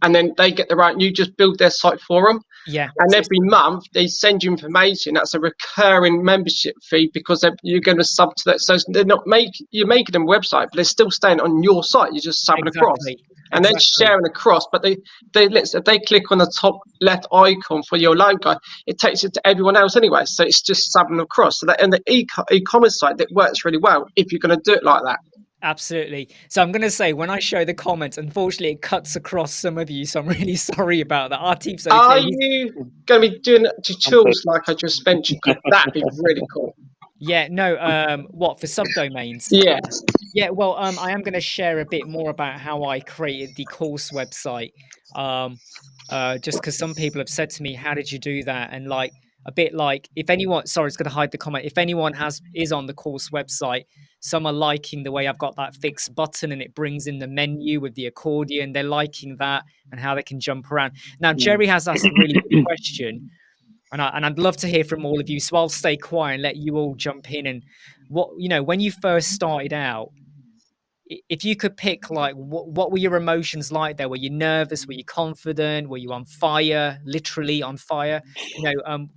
And then they get the right, you just build their site for them. Yeah. And every month they send you information. That's a recurring membership fee because you're going to sub to that. So they're not you're making them a website, but they're still staying on your site. You're just subbing across. And they're sharing across, but if they click on the top left icon for your logo, it takes it to everyone else anyway. So it's just subbing across. So that in the e-commerce site, that works really well if you're going to do it like that. Absolutely. So I'm going to say, when I show the comments, unfortunately, it cuts across some of you. So I'm really sorry about that. Our team's okay. Are you going to be doing tutorials like I just mentioned? That'd be really cool. Yeah, no, what, for subdomains? Yeah. Yeah, well, I am going to share a bit more about how I created the course website. Just because some people have said to me, how did you do that? And a bit like, if anyone, sorry, it's going to hide the comment. If anyone is on the course website, some are liking the way I've got that fixed button and it brings in the menu with the accordion. They're liking that and how they can jump around. Now, Jerry has asked a really good question. And I'd love to hear from all of you. So I'll stay quiet and let you all jump in. And when you first started out, if you could pick, like, what were your emotions like there? Were you nervous? Were you confident? Were you on fire? Literally on fire?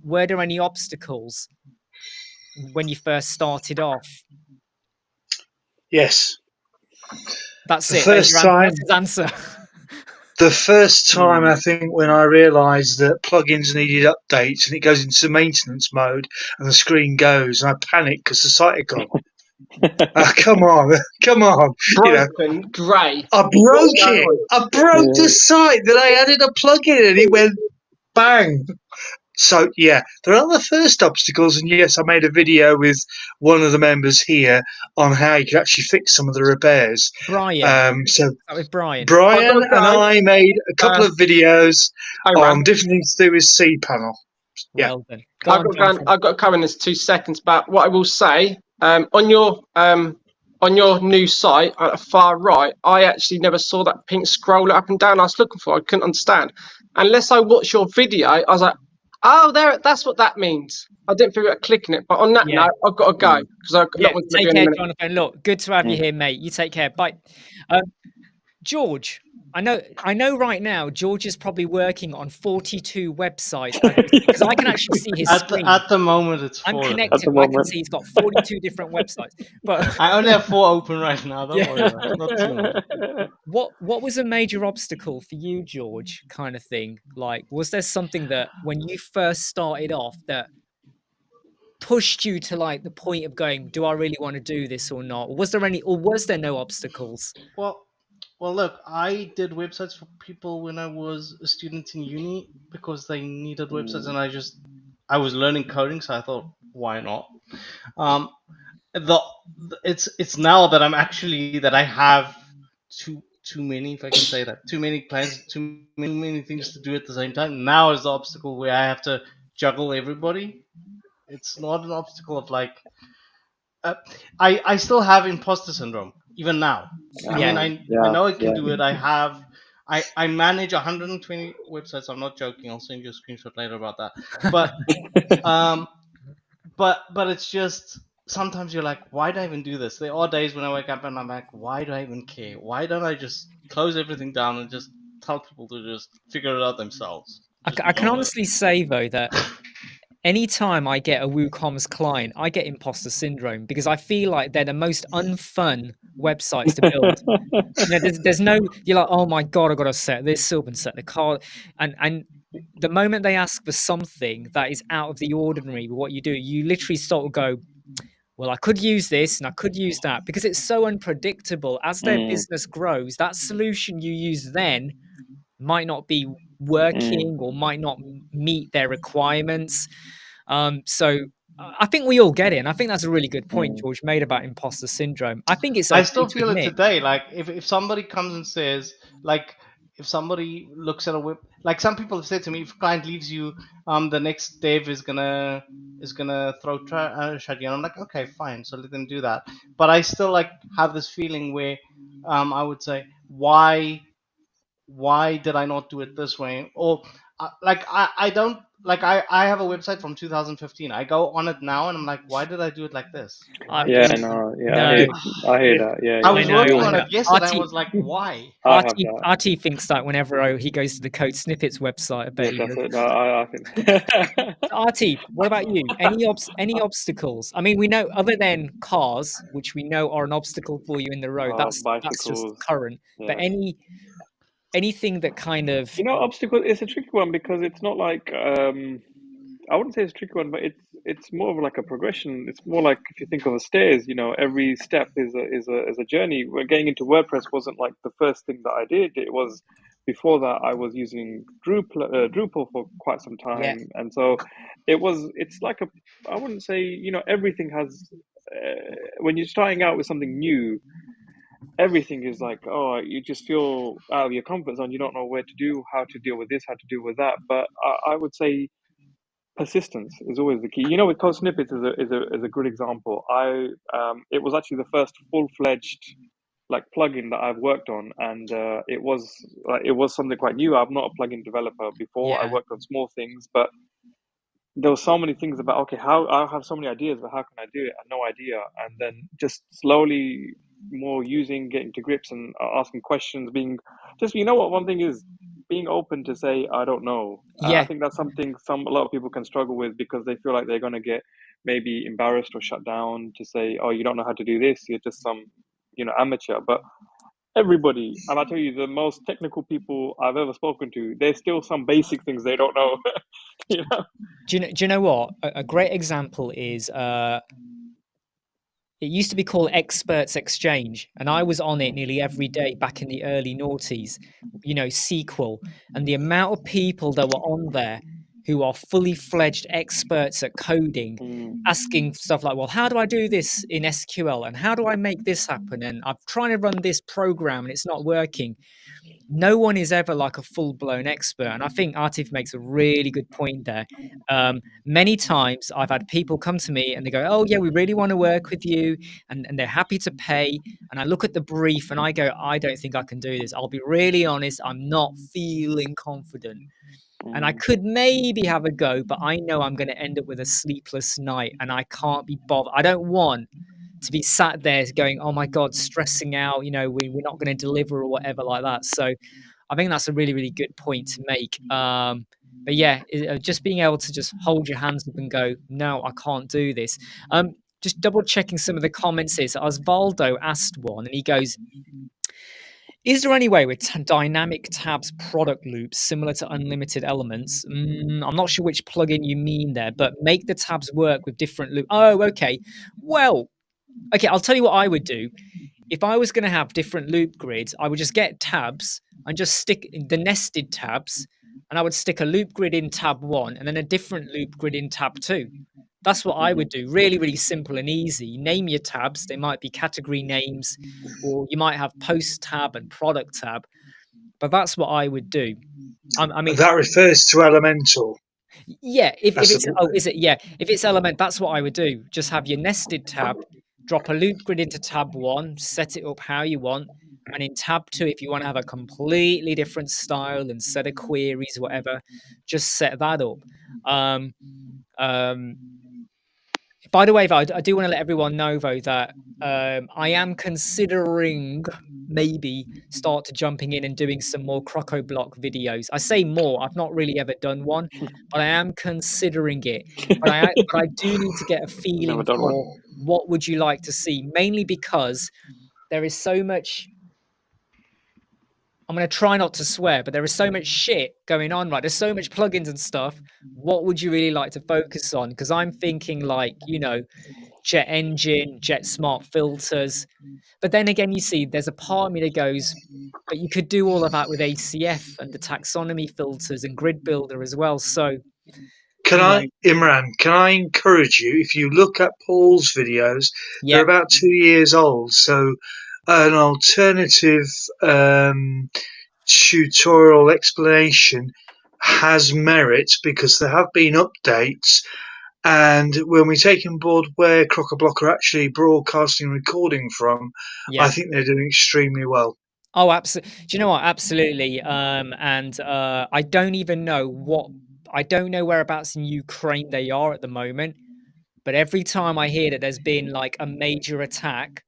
Were there any obstacles when you first started off? Yes. That's The it. There's first your answer. time, That's his answer. the first time I think when I realised that plugins needed updates and it goes into maintenance mode and the screen goes and I panic because the site had gone. Come on, come on. Broken, grey. I What's broke going it. on? I broke the site that I added a plugin and it went bang. So yeah, there are the first obstacles, and yes, I made a video with one of the members here on how you could actually fix some of the repairs. Brian. So That was Brian. Brian I've got and to go. I made a couple of videos I on ran. different things to do with cPanel. Yeah. Well done. Go on, I've Jonathan. got to come in this 2 seconds. But what I will say, on your new site at the far right, I actually never saw that pink scroll up and down I was looking for. I couldn't understand. Unless I watched your video, I was like, oh, that's what that means. I didn't figure out clicking it. But on that Yeah. note, I've got to go because I've got Yeah, one's going take to be in a care, minute. Jonathan. Look, good to have you here, mate. You take care. Bye. George, I know right now George is probably working on 42 websites because I can actually see his screen. At the moment, it's 4. I'm At connected. the I can moment. see he's got 42 different websites. But I only have 4 open right now. Don't Yeah. worry about it. Not too much. what was a major obstacle for you, George, kind of thing? Like, was there something that when you first started off that pushed you to, like, the point of going, do I really want to do this or not? Or was there no obstacles? Well, look, I did websites for people when I was a student in uni because they needed websites, and I was learning coding, so I thought, why not? It's now that I have too many, if I can say that, too many plans, too many things to do at the same time. Now is the obstacle where I have to juggle everybody. It's not an obstacle of like. I still have imposter syndrome even now. I mean, I know I can do it. I manage 120 websites. I'm not joking. I'll send you a screenshot later about that. But it's just sometimes you're like, why do I even do this? There are days when I wake up and I'm like, why do I even care? Why don't I just close everything down and just tell people to just figure it out themselves? I can honestly say, though, that anytime I get a WooCommerce client, I get imposter syndrome because I feel like they're the most unfun websites to build. There's no, you're like, oh my God, I've got to set this up and set the card. And the moment they ask for something that is out of the ordinary with what you do, you literally sort of go, well, I could use this and I could use that because it's so unpredictable. As their business grows, that solution you use then might not be working or might not meet their requirements. So I think we all get it. And I think that's a really good point George made about imposter syndrome. I think it's okay I still to feel it admit. today. Like if somebody comes and says, like, if somebody looks at a web, like some people have said to me, if a client leaves you, the next dev is gonna throw shut you. And I'm like, okay, fine, so let them do that. But I still like have this feeling where I would say, why did I not do it this way? Or I don't like I have a website from 2015. I go on it now and I'm like, why did I do it like this? Why Yeah, didn't no, No. I hear that. Yeah, I yeah, was I know. working we on all- it yesterday. RT I was like, why? I have RT, that. RT thinks that whenever he goes to the Code Snippets website, I bet Yeah, he that's does. it. No, I think. RT, what about you? Any obstacles? I mean, we know other than cars, which we know are an obstacle for you in the road. That's just Bicycles. current. But Yeah. anything that kind of Obstacle is a tricky one because it's not like I wouldn't say it's a tricky one, but it's more of like a progression. It's more like if you think of a stairs, every step is a journey. We're getting into WordPress wasn't like the first thing that I did. It was before that I was using Drupal for quite some yeah. time, and so it's like I wouldn't say everything has when you're starting out with something new, everything is like, oh, you just feel out of your comfort zone. You don't know where to do, how to deal with this, how to deal with that. But I would say persistence is always the key. With Code Snippets is a good example. It was actually the first full-fledged like plugin that I've worked on, and it was something quite new. I'm not a plugin developer before. I Yeah. worked on small things, but there were so many things about, okay, how I have so many ideas, but how can I do it? I had no idea. And then just slowly more using, getting to grips, and asking questions. Being just, you know what, one thing is being open to say I don't know. I Yeah. think that's something a lot of people can struggle with because they feel like they're going to get maybe embarrassed or shut down to say, oh, you don't know how to do this. You're just some, amateur. But everybody, and I tell you, the most technical people I've ever spoken to, there's still some basic things they don't know. you know. Do you know what? A great example is it used to be called Experts Exchange, and I was on it nearly every day back in the early noughties, SQL, and the amount of people that were on there who are fully fledged experts at coding, Mm, asking stuff like, well, how do I do this in SQL? And how do I make this happen? And I'm trying to run this program and it's not working. No one is ever like a full blown expert. And I think Atif makes a really good point there. Many times I've had people come to me and they go, oh, yeah, we really want to work with you. And they're happy to pay. And I look at the brief and I go, I don't think I can do this. I'll be really honest. I'm not feeling confident. And I mm, could maybe have a go, but I know I'm going to end up with a sleepless night and I can't be bothered. I don't want to be sat there going, oh my God, stressing out, we're not going to deliver or whatever like that. So I think that's a really, really good point to make. But yeah, just being able to just hold your hands up and go, no, I can't do this. Just double checking some of the comments here. So Osvaldo asked one and he goes, is there any way with dynamic tabs product loops similar to unlimited elements? I'm not sure which plugin you mean there, but make the tabs work with different loops. Oh, okay. Well, okay, I'll tell you what I would do. If I was going to have different loop grids, I would just get tabs and just stick the nested tabs, and I would stick a loop grid in tab 1 and then a different loop grid in tab 2. That's what I would do. Really, really simple and easy. Name your tabs. They might be category names, or you might have post tab and product tab. But that's what I would do. I mean, That refers to Elementor. yeah. If That's it's the, is it yeah? If it's Element, that's what I would do. Just have your nested tab, drop a loop grid into tab 1, set it up how you want, and in tab 2, if you want to have a completely different style and set of queries, whatever, just set that up. Um, um, By the way, though, I do want to let everyone know, though, that I am considering maybe start to jumping in and doing some more Croco Block videos. I say more, I've not really ever done one, but I am considering it. But I do need to get a never feeling done one. for what would you like to see, mainly because there is so much. I'm going to try not to swear, but there is so much shit going on, right? There's so much plugins and stuff. What would you really like to focus on? Because I'm thinking like, Jet Engine, Jet Smart Filters. But then again, you see, there's a part of me that goes, but you could do all of that with ACF and the taxonomy filters and Grid Builder as well. So, Imran, can I encourage you, if you look at Paul's videos, they're yeah, about 2 years old. So an alternative tutorial explanation has merit because there have been updates. And when we take on board where Crock-a-Block are actually broadcasting and recording from, yeah. I think they're doing extremely well. Oh, absolutely. Do you know what? Absolutely. And I don't even know I don't know whereabouts in Ukraine they are at the moment. But every time I hear that there's been like a major attack,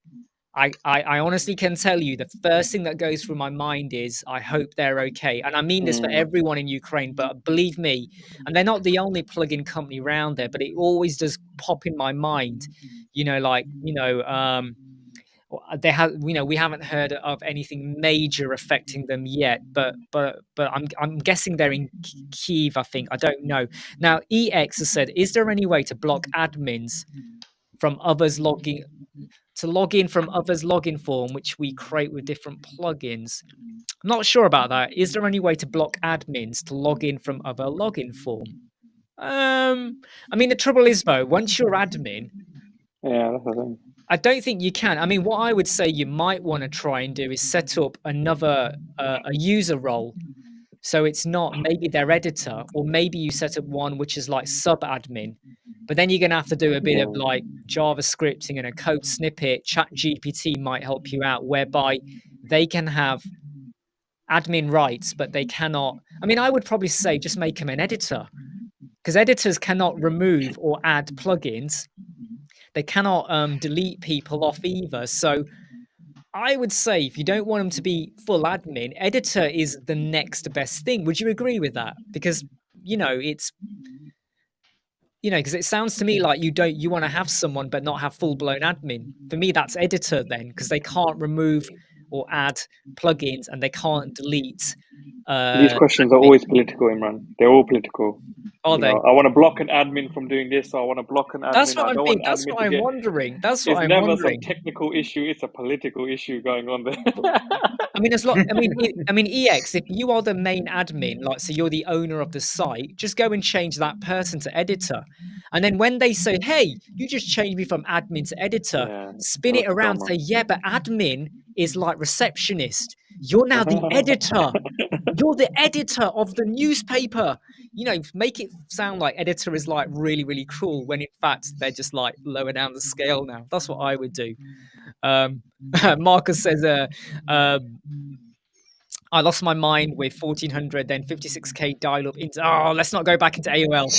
I honestly can tell you the first thing that goes through my mind is I hope they're okay. And I mean this for Mm, everyone in Ukraine, but believe me, and they're not the only plugin company around there, but it always does pop in my mind, they have, we haven't heard of anything major affecting them yet, but I'm guessing they're in Kiev, I think. I don't know. Now, EX has said, is there any way to block admins from others logging to log in from others' login form, which we create with different plugins? I'm not sure about that. Is there any way to block admins to log in from other login form? I mean, the trouble is though, once you're admin, yeah, that's the thing. I don't think you can. I mean, what I would say you might want to try and do is set up another a user role. So it's not maybe their editor, or maybe you set up one which is like sub admin. But then you're going to have to do a bit of Yeah. like JavaScripting and a code snippet. Chat GPT might help you out, whereby they can have admin rights, but they cannot. I mean, I would probably say just make them an editor, because editors cannot remove or add plugins. They cannot delete people off either. So I would say if you don't want them to be full admin, editor is the next best thing. Would you agree with that? Because it's because it sounds to me like you want to have someone but not have full blown admin. For me, that's editor then, because they can't remove or add plugins and they can't delete. These questions are Admin. always political, Imran. They're all political. Are they? I want to block an admin from doing this. Or I want to block an That's admin. what I I'm don't want thinking. an That's admin what to I'm get. wondering. That's what It's I'm never some wondering. technical issue. It's a political issue going on there. I mean, EX, if you are the main admin, like, so you're the owner of the site, just go and change that person to editor. And then when they say, hey, you just changed me from admin to editor, Yeah, spin no it around, drama. say, yeah, but admin is like receptionist. You're now the editor. You're the editor of the newspaper. Make it sound like editor is like really, really cruel when in fact they're just like lower down the scale now. That's what I would do. Marcus says, um, I lost my mind with 1400, then 56k dial up into. Oh, let's not go back into AOL.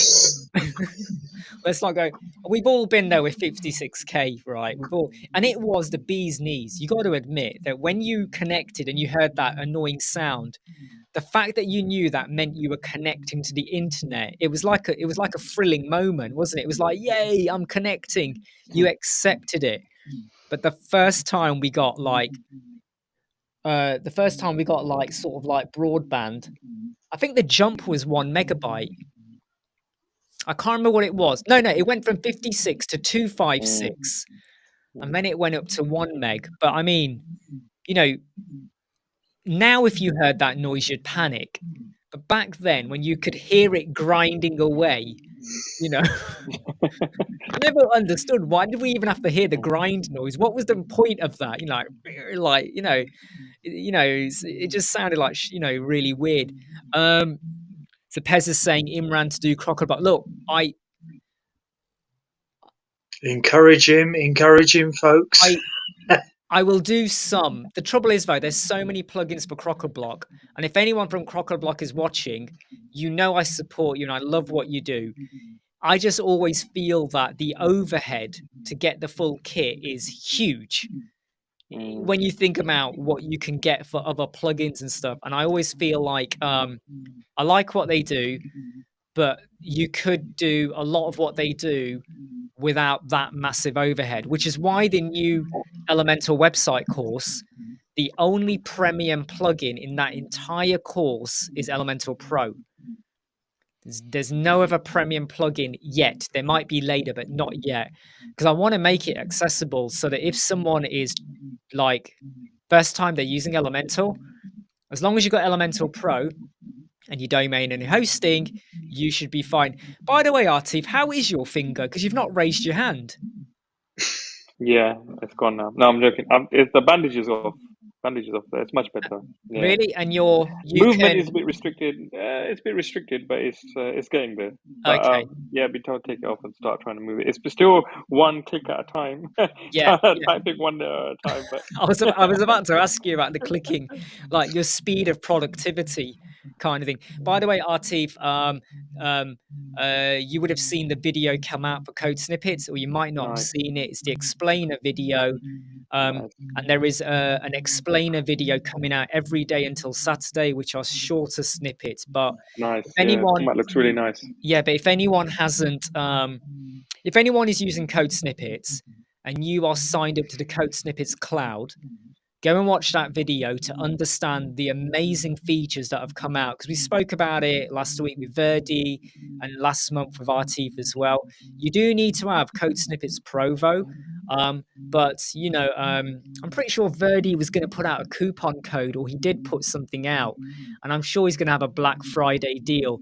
Let's not go. We've all been there with 56k, right? And it was the bee's knees. You got to admit that when you connected and you heard that annoying sound, the fact that you knew that meant you were connecting to the internet, it was like a thrilling moment, wasn't it? It was like, yay, I'm connecting. You accepted it. But the first time we got like sort of like broadband, I think the jump was 1 megabyte. I can't remember what it was. No, it went from 56 to Mm, 256, and then it went up to 1 meg. But I mean, you know, now if you heard that noise, you'd panic. But back then, when you could hear it grinding away, I never understood, why did we even have to hear the grind noise? What was the point of that? It just sounded like really weird. So Pez is saying Imran to do crocodile. Look, encourage him, folks. I will do some. The trouble is, though, there's so many plugins for Crocoblock, and if anyone from Crocoblock is watching, I support you and I love what you do. I just always feel that the overhead to get the full kit is huge mm, when you think about what you can get for other plugins and stuff. And I always feel like I like what they do, but you could do a lot of what they do without that massive overhead, which is why the new Elementor website course, the only premium plugin in that entire course is Elementor Pro. There's no other premium plugin yet. There might be later, but not yet. Because I want to make it accessible so that if someone is like first time they're using Elementor, as long as you've got Elementor Pro and your domain and your hosting, you should be fine. By the way, Artif, how is your finger? Because you've not raised your hand. yeah, it's gone now. No, I'm joking. It's the bandages off. Bandages off there. It's much better. Yeah. Really? And Movement is a bit restricted. It's a bit restricted, but it's getting there. But okay. yeah, be told to take it off and start trying to move it. It's still one click at a time. Yeah. Typing one at a time. But I was about to ask you about the clicking, like your speed of productivity kind of thing. By the way, Artif, you would have seen the video come out for Code Snippets, or you might not have nice, seen it. It's the explainer video. nice, And there is an explainer video coming out every day until Saturday, which are shorter snippets. But nice. if Yeah, anyone, format looks really nice. yeah, but if anyone hasn't, if anyone is using Code Snippets and you are signed up to the Code Snippets cloud, go and watch that video to understand the amazing features that have come out. Because we spoke about it last week with Verdi and last month with Artif as well. You do need to have Code Snippets Provo. But I'm pretty sure Verdi was going to put out a coupon code, or he did put something out, and I'm sure he's going to have a Black Friday deal.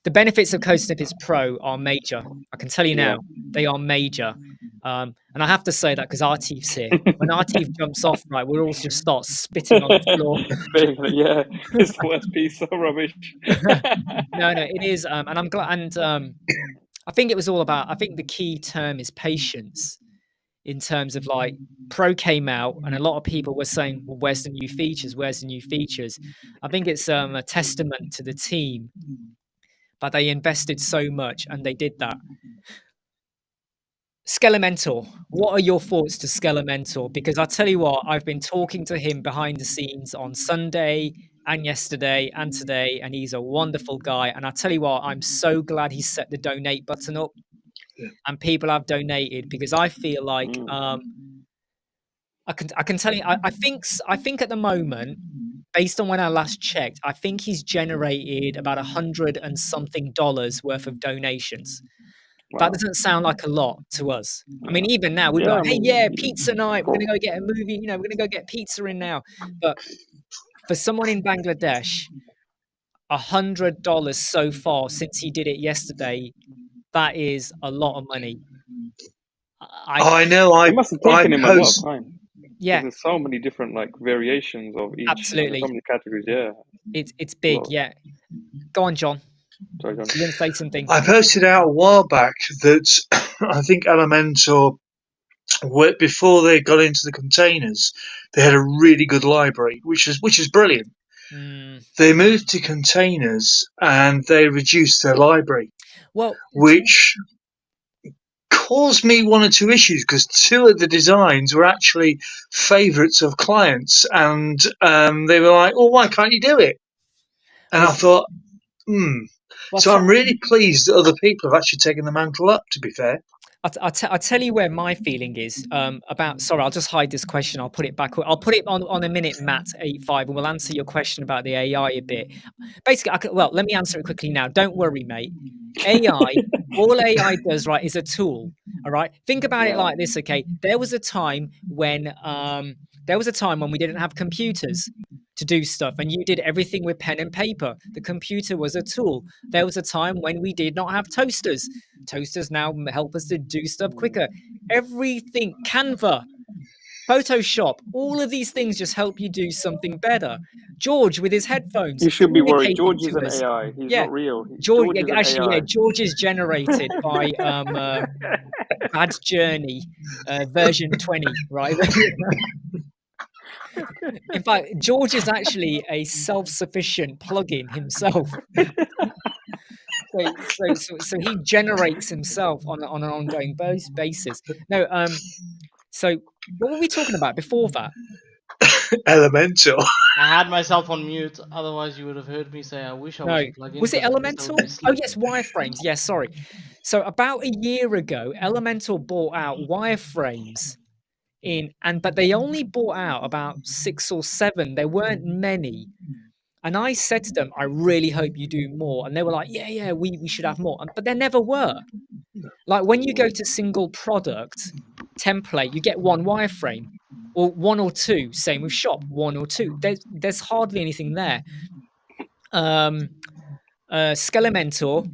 The benefits of Code Snippets Pro are major. I can tell you Yeah. now, they are major. And I have to say that because Artif's here. When Artif jumps off, right, we'll all just start spitting on the floor. Yeah, it's the worst piece of rubbish. No, it is. And I'm glad. And I think it was all about, I think the key term is patience in terms of like Pro came out and a lot of people were saying, well, where's the new features? Where's the new features? I think it's a testament to the team, but they invested so much and they did that. Skelementor, what are your thoughts to Skelementor? Because I tell you what, I've been talking to him behind the scenes on Sunday and yesterday and today, and he's a wonderful guy. And I tell you what, I'm so glad he set the donate button up Yeah. and people have donated, because I feel like I can tell you, I think at the moment, based on when I last checked, I think he's generated about $100 and something worth of donations. That Wow. doesn't sound like a lot to us. I mean, Yeah. even now we'd be Yeah, I like, "Hey, mean, yeah, pizza night. We're gonna go get a movie. You know, we're gonna go get pizza in now." But for someone in Bangladesh, $100 so far since he did it yesterday, that is a lot of money. I know. it must have I taken him a lot of post. time because Yeah, there's so many different like variations of each, and there's so absolutely. many categories. Yeah, It's a big. lot. Yeah. Go on, John. Sorry, John. You're gonna say something. I posted out a while back that I think Elementor, before they got into the containers, they had a really good library, which is brilliant. Mm. They moved to containers and they reduced their library, Well, which caused me one or two issues because two of the designs were actually favourites of clients, and they were like, "Oh, why can't you do it?" And I thought, well, So I'm really pleased that other people have actually taken the mantle up, to be fair. I'll tell you where my feeling is about. Sorry, I'll just hide this question. I'll put it back. I'll put it on a minute, Matt85, and we'll answer your question about the AI a bit. Basically, well, let me answer it quickly now. Don't worry, mate. AI, all AI does, right, is a tool. All right. Think about it Yeah. like this, okay? There was a time when we didn't have computers to do stuff, and you did everything with pen and paper. The computer was a tool. There was a time when we did not have toasters. Toasters now help us to do stuff quicker. Everything, Canva, Photoshop, all of these things just help you do something better. George with his headphones You should be worried. communicating George is to an us. AI. He's Yeah, not real. George. George is an Actually, yeah, AI. George is generated by Bad Journey version 20, right? In fact, George is actually a self-sufficient plugin himself. So he generates himself on an ongoing basis. No, so what were we talking about before that? Elemental. I had myself on mute, otherwise you would have heard me say I wish I No, wasn't plugged in was it because I would Elemental? be Oh sleeping. yes, wireframes. Yes, sorry. So about a year ago, Elemental bought out wireframes but they only bought out about 6 or 7. There weren't many. And I said to them, I really hope you do more. And they were like, yeah, we should have more. But there never were. Like when you go to single product template, you get one wireframe or one or two. Same with shop, one or two. There's hardly anything there. Skelementor,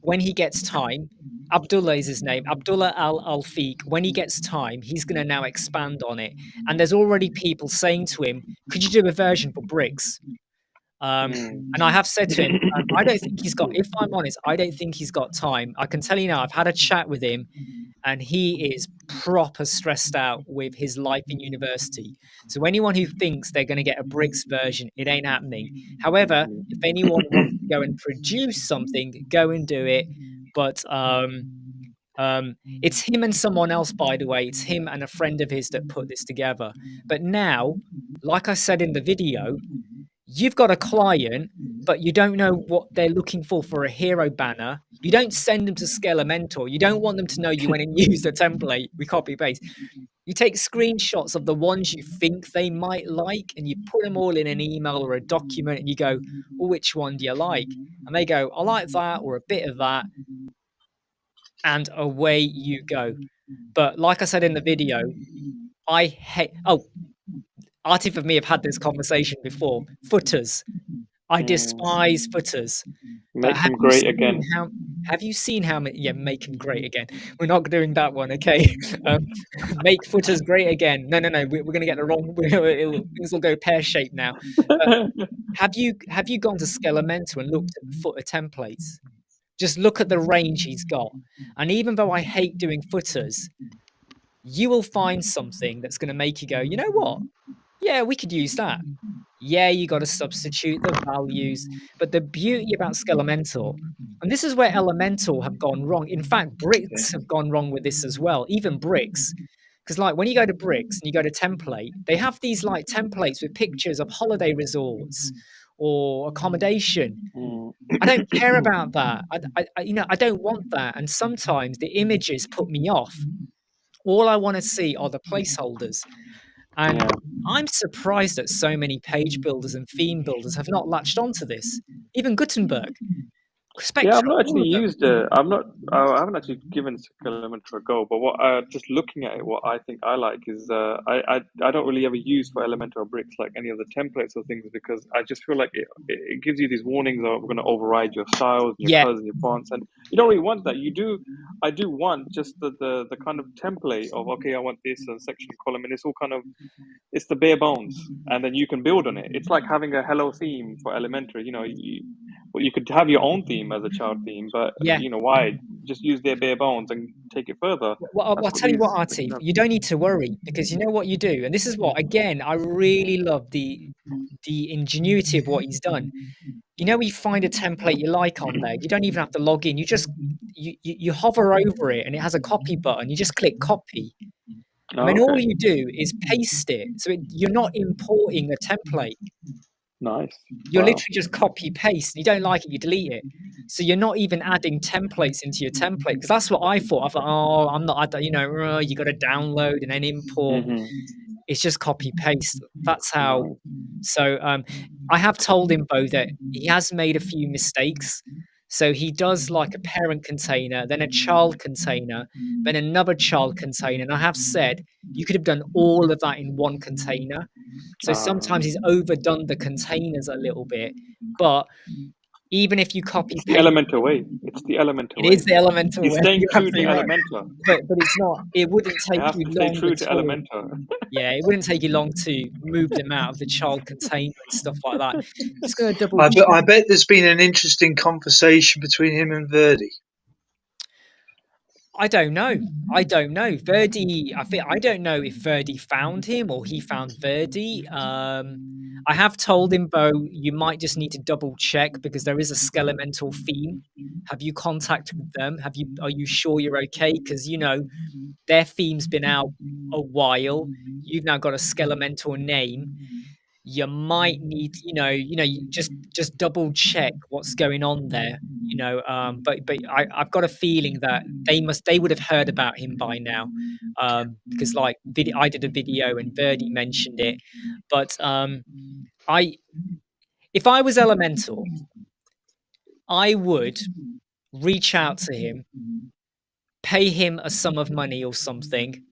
when he gets time, Abdullah is his name, Abdullah Al Alfiq. When he gets time, he's going to now expand on it. And there's already people saying to him, could you do a version for bricks? And I have said to him, I don't think he's got, if I'm honest, I don't think he's got time. I can tell you now, I've had a chat with him and he is proper stressed out with his life in university. So anyone who thinks they're going to get a bricks version, it ain't happening. However, if anyone wants to go and produce something, go and do it. But it's him and someone else, by the way. It's him and a friend of his that put this together. But now, like I said in the video, you've got a client, but you don't know what they're looking for a hero banner. You don't send them to Skelementor. You don't want them to know you went and used a template. We copy paste. You take screenshots of the ones you think they might like, and you put them all in an email or a document, and you go, well, which one do you like? And they go, I like that or a bit of that. And away you go. But like I said in the video, I hate. Oh, Artif and me have had this conversation before. Footers. I despise footers. But Make them great again. have you seen how many? Yeah, make them great again. We're not doing that one, okay? Make footers great again. No. We're going to get the wrong. Things will go pear shaped now. But have you gone to Skelementor and looked at the footer templates? Just look at the range he's got. And even though I hate doing footers, you will find something that's going to make you go, you know what? Yeah, we could use that. Yeah, you got to substitute the values. But the beauty about Skelementor, and this is where Elementor have gone wrong. In fact, Bricks have gone wrong with this as well. Even Bricks. Because like when you go to Bricks and you go to template, they have these like templates with pictures of holiday resorts or accommodation. Mm. I don't care about that. I don't want that. And sometimes the images put me off. All I want to see are the placeholders. And Yeah. I'm surprised that so many page builders and theme builders have not latched onto this. Even Gutenberg, Yeah, I've Spectra, not all actually of them. used it. I haven't actually given Elementor a go. But what just looking at it, what I think I like is I don't really ever use for Elementor or Bricks like any of the templates or things because I just feel like it gives you these warnings of we're going to override your styles and your Yeah, colors and your fonts, and you don't really want that. I do want just the kind of template of okay, I want this section column, and it's all kind of it's the bare bones, and then you can build on it. It's like having a hello theme for Elementary. Well, you could have your own theme as a child theme, but yeah. why just use their bare bones and take it further? Well, That's I'll what tell you these what, Artie, you don't need to worry because you know what you do, and this is what again I really love the ingenuity of what he's done. You know, you find a template you like on there. You don't even have to log in. You just you hover over it, and it has a copy button. You just click copy, and Oh, then all okay, you do is paste it. So you're not importing a template. nice. You're Wow. literally just copy paste. You don't like it, you delete it. So you're not even adding templates into your template because that's what I thought. I thought, oh, I'm not, you got to download and then import. Mm-hmm. It's just copy paste. That's how. Nice. So I have told him Bo that he has made a few mistakes. So he does like a parent container, then a child container, then another child container. And I have said you could have done all of that in one container. So Uh, sometimes he's overdone the containers a little bit. But even if you copy it's the paste, Elementor way. It's the Elementor it is way. the Elementor He's way. staying You're true to absolutely right. Elementor. But it's not. It wouldn't It take has you to stay long true at to all. Elementor. Yeah, it wouldn't take you long to move them out of the child container and stuff like that. Just gonna double I check. bet there's been an interesting conversation between him and Verdi. I don't know. I don't know. Verdi, I don't know if Verdi found him or he found Verdi. I have told him, Bo, you might just need to double check because there is a skelemental theme. Have you contacted them? Are you sure you're okay? Because their theme's been out a while. You've now got a skelemental name. You might need, you just double check what's going on there. But I've got a feeling that they would have heard about him by now, because like I did a video and Verdi mentioned it, but I if I was Elemental, I would reach out to him, pay him a sum of money or something,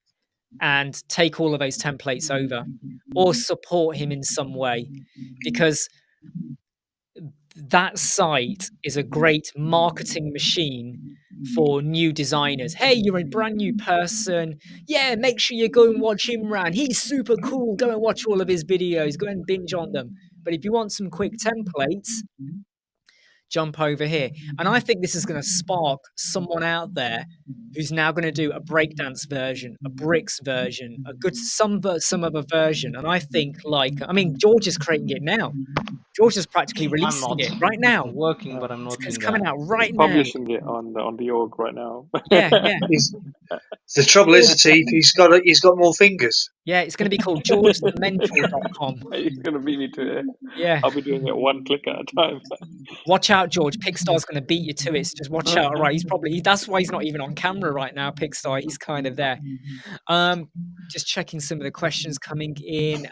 and take all of those templates over, or support him in some way, because that site is a great marketing machine for new designers. Hey, you're a brand new person. Yeah, make sure you go and watch Imran. He's super cool. Go and watch all of his videos. Go and binge on them. But if you want some quick templates, jump over here. And I think this is going to spark someone out there who's now going to do a breakdance version, a bricks version, a good some other version. And I think George is creating it now. George is practically I'm releasing not. it right now. I'm working, Uh, but I'm not It's doing coming that. out he's right now. publishing it on the org right now. Yeah, yeah. He's, the trouble is, George, Atif, he's got more fingers. yeah, it's going to be called georgethementor.com. He's gonna beat me to it. Yeah. I'll be doing it one click at a time. Watch out, George. Pigstar's going to beat you to it. So just watch out. All right. That's why he's not even on camera right now, Pigstar. He's kind of there. Just checking some of the questions coming in.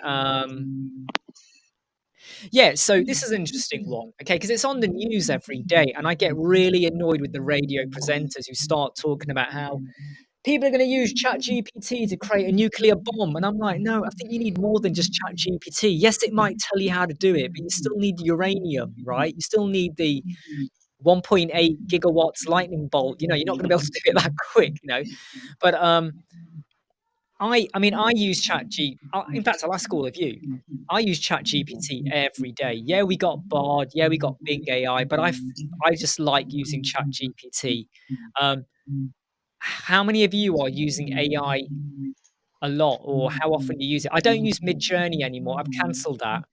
Yeah, so this is an interesting one, okay, because it's on the news every day, and I get really annoyed with the radio presenters who start talking about how people are going to use ChatGPT to create a nuclear bomb, and I'm like, no, I think you need more than just ChatGPT. Yes, it might tell you how to do it, but you still need uranium, right? You still need the 1.8 gigawatts lightning bolt. You're not going to be able to do it that quick. But I use in fact, I'll ask all of you. I use ChatGPT every day. Yeah, we got Bard. Yeah, we got Bing AI, but I just like using ChatGPT. How many of you are using AI a lot, or how often you use it. I don't use Midjourney anymore. I've cancelled that.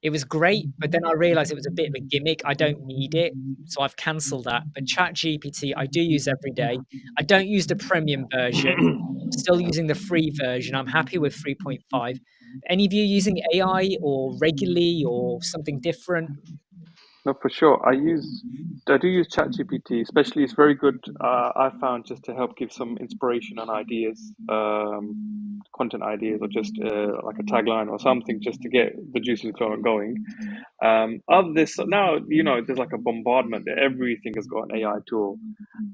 It was great, but then I realized it was a bit of a gimmick. I don't need it, so I've cancelled that. But ChatGPT, I do use every day. I don't use the premium version. I'm still using the free version. I'm happy with 3.5. Any of you using AI or regularly or something different? No, for sure. I do use ChatGPT, especially it's very good. I found just to help give some inspiration and ideas, content ideas, or just like a tagline or something, just to get the juices going. Other this now, there's like a bombardment. Everything has got an AI tool,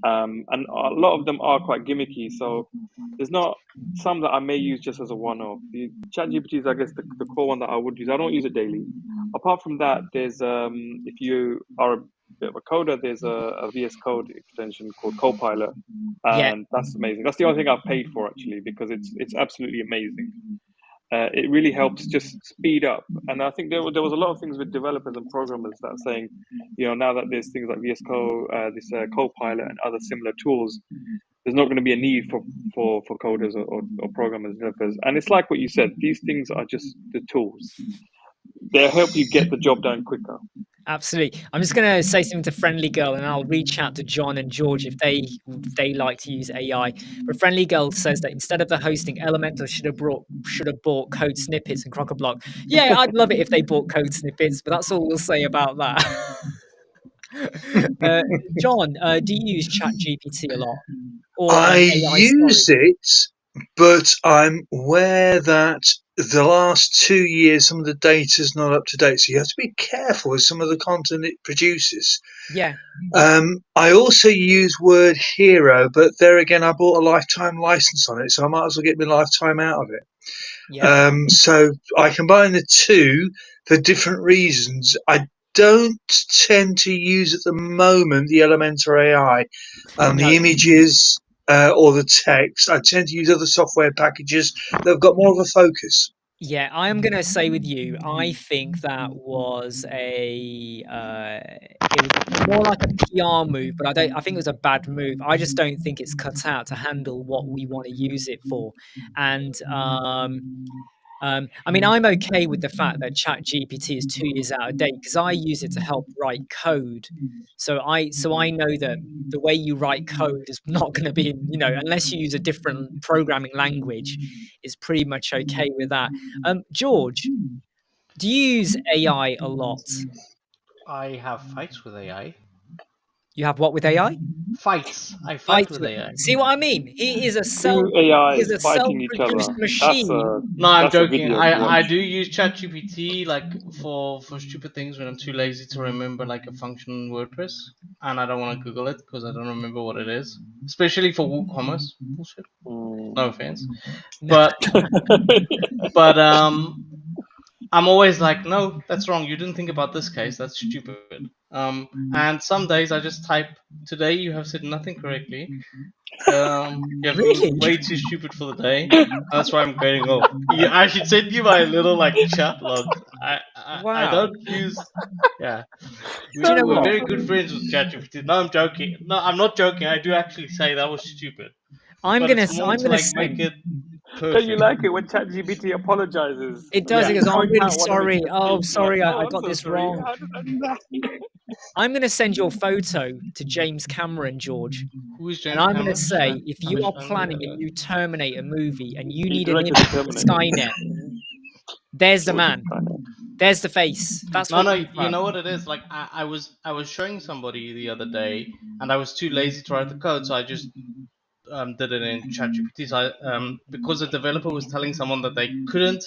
and a lot of them are quite gimmicky. So there's not some that I may use just as a one-off. The ChatGPT is, I guess, the core one that I would use. I don't use it daily. Apart from that, there's if you are a bit of a coder, there's a VS Code extension called Copilot, Yeah, and that's amazing. That's the only thing I've paid for actually, because it's absolutely amazing. It really helps just speed up. And I think there was a lot of things with developers and programmers that are saying, now that there's things like VS Code, this Copilot, and other similar tools, there's not going to be a need for coders or programmers, developers. And it's like what you said, these things are just the tools. They'll help you get the job done quicker. absolutely. I'm just gonna say something to Friendly Girl, and I'll reach out to John and George if they like to use AI. But Friendly Girl says that instead of the hosting, Elementor should have bought code snippets and Crockablock. Yeah, I'd love it if they bought code snippets, but that's all we'll say about that. uh, John, do you use ChatGPT a lot, or I AI? Sorry. use it, but I'm aware that the last 2 years some of the data's not up to date, so you have to be careful with some of the content it produces. Yeah, I also use Word Hero, but there again, I bought a lifetime license on it, so I might as well get my lifetime out of it. yeah. So I combine the two for different reasons. I don't tend to use at the moment the Elementor AI and No, the images or the text. I tend to use other software packages that have got more of a focus. yeah, I am gonna say with you, I think that was it was more like a PR move, but I think it was a bad move. I just don't think it's cut out to handle what we want to use it for. And I mean, I'm okay with the fact that ChatGPT is 2 years out of date because I use it to help write code. So I know that the way you write code is not going to be, unless you use a different programming language, is pretty much okay with that. George, do you use AI a lot? I have fights with AI. You have what with AI? Fights. I fight Fights with with. AI. See what I mean? Two He is AIs a fighting each self-produced other. That's machine. a No, I'm that's a joking. video to I watch. do use ChatGPT like for stupid things when I'm too lazy to remember like a function in WordPress, and I don't want to Google it because I don't remember what it is. Especially for WooCommerce bullshit. No offense, but but I'm always like, no, that's wrong. You didn't think about this case. That's stupid. And some days I just type, today you have said nothing correctly. You have been Really? way too stupid for the day. That's why I'm going off. I should send you my little like chat log. I Wow. don't use. Yeah, Do you know we're what? very good friends with ChatGPT. No, I'm joking. No, I'm not joking. I do actually say that was stupid, but it's more I'm to gonna like make send. it Don't you perfect. like it when ChatGPT apologizes It and does. then It Yeah. you goes, "Oh, I'm point really out one of its sorry. Oh, mistakes? You're like, sorry, I oh, I'm got so this sorry. wrong." How did I do that? I'm going to send your photo to James Cameron, George, Who is and James I'm going to Cameron? I say, if you are understand planning a the. new Terminator movie and you He need an directed image the for Terminator. Skynet, there's the George is man. kind of. There's the face. That's No, what no, you you want. know what it is. Like I was showing somebody the other day, and I was too lazy to write the code, so I just did it in ChatGPT. So because the developer was telling someone that they couldn't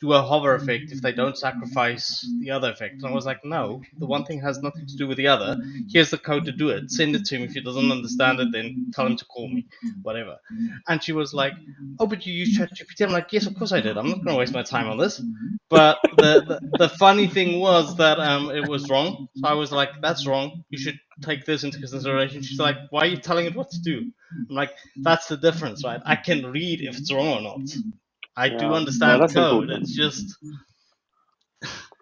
do a hover effect if they don't sacrifice the other effect, and I was like, no, the one thing has nothing to do with the other. Here's the code to do it. Send it to him. If he doesn't understand it, then tell him to call me, whatever. And she was like, oh, but you use ChatGPT. I'm like, yes, of course I did. I'm not going to waste my time on this. But the funny thing was that it was wrong. So I was like, that's wrong. You should take this into consideration. She's like, why are you telling it what to do? I'm like, that's the difference, right? I can read if it's wrong or not. I do Yeah, understand that's code. important. It's just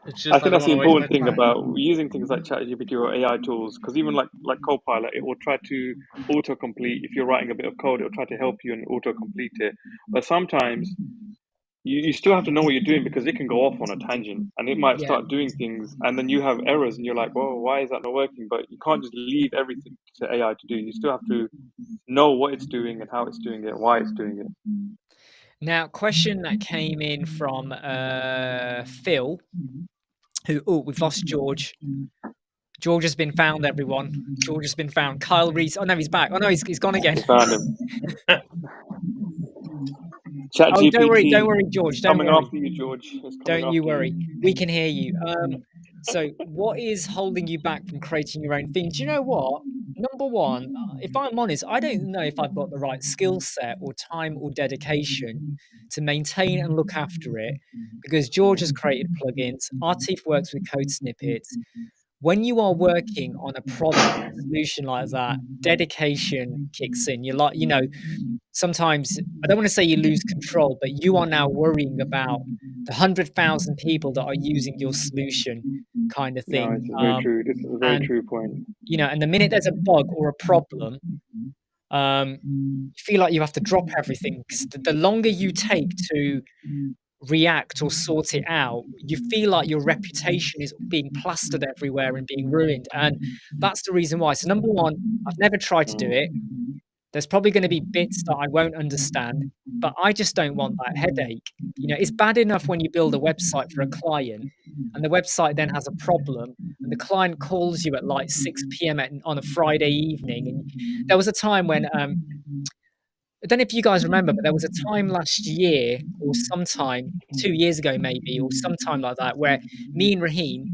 It's I just I think don't that's want the to waste my important thing time. about using things like ChatGPT or AI tools, because even like Copilot, it will try to autocomplete. If you're writing a bit of code, it will try to help you and autocomplete it. But sometimes you still have to know what you're doing, because it can go off on a tangent and it might Yeah. start doing things, and then you have errors and you're like, well, why is that not working? But you can't just leave everything to AI to do. You still have to know what it's doing and how it's doing it, why it's doing it. Now, question that came in from Phil, who, oh, we've lost George. George has been found, everyone. George has been found. Kyle Reese. Oh, no, he's back. Oh, no, he's gone again. We found him. Oh, don't ChatGPT worry, George. Don't coming worry. after you, George. It's coming Don't you after you. worry. We can hear you. So what is holding you back from creating your own theme? Do you know what? Number one, if I'm honest, I don't know if I've got the right skill set or time or dedication to maintain and look after it, because George has created plugins. Artif works with code snippets. When you are working on a product or solution like that, dedication kicks in. You're like, sometimes I don't want to say you lose control, but you are now worrying about the 100,000 people that are using your solution, kind of No, thing. it's very true. This is a very And true point. and the minute there's a bug or a problem, you feel like you have to drop everything, because the longer you take to react or sort it out, you feel like your reputation is being plastered everywhere and being ruined. And that's the reason why. So number one, I've never tried to do it. Mm. There's probably going to be bits that I won't understand, but I just don't want that headache. It's bad enough when you build a website for a client and the website then has a problem and the client calls you at like 6 p.m. On a Friday evening. And there was a time when, I don't know if you guys remember, but there was a time last year or sometime 2 years ago, maybe, or sometime like that, where me and Raheem,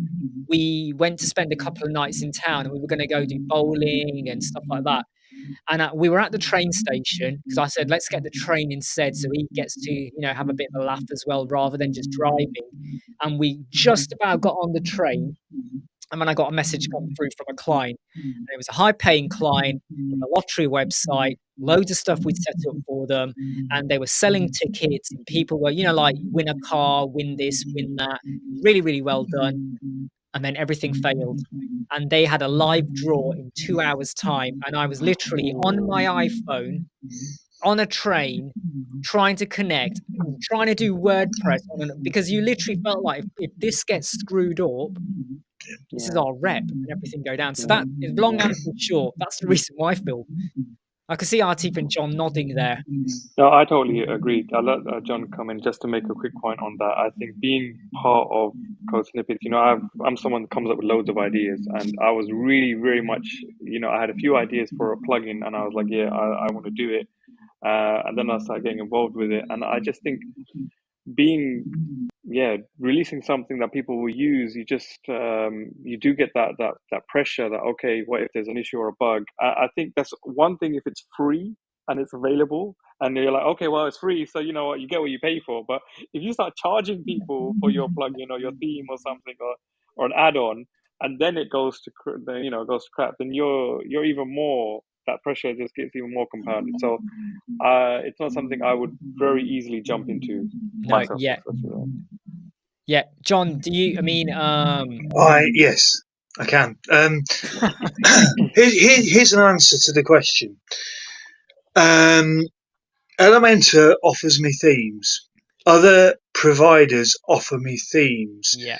we went to spend a couple of nights in town and we were going to go do bowling and stuff like that. And we were at the train station because I said, let's get the train instead so he gets to, have a bit of a laugh as well rather than just driving. And we just about got on the train. And then I got a message come through from a client. And it was a high paying client with a lottery website, loads of stuff we'd set up for them. And they were selling tickets. And people were, like, win a car, win this, win that. Really, really well done. And then everything failed. And they had a live draw in 2 hours' time. And I was literally on my iPhone on a train trying to connect, trying to do WordPress because you literally felt like if this gets screwed up, this is Yeah, our rep and everything go down. So yeah, that is long yeah. answer short. That's the reason why, Phil. I can see Artif and John nodding there. No, I totally agree. I'll let John come in just to make a quick point on that. I think being part of Code Snippets, I'm someone that comes up with loads of ideas, and I was really, very much, I had a few ideas for a plugin, and I was like, yeah, I want to do it. And then I started getting involved with it, and I just think being releasing something that people will use, you just you do get that pressure that, okay, what if there's an issue or a bug. I think that's one thing if it's free and it's available and you're like, okay, well, it's free, so you know what, you get what you pay for. But if you start charging people for your plugin or your theme or something, or an add-on, and then it goes to goes to crap, then you're even more, that pressure just gets even more compounded. So it's not something I would very easily jump into No, myself, yeah. especially. Yeah. John, do you, Yes, I can. Here's an answer to the question. Elementor offers me themes. Other providers offer me themes. yeah.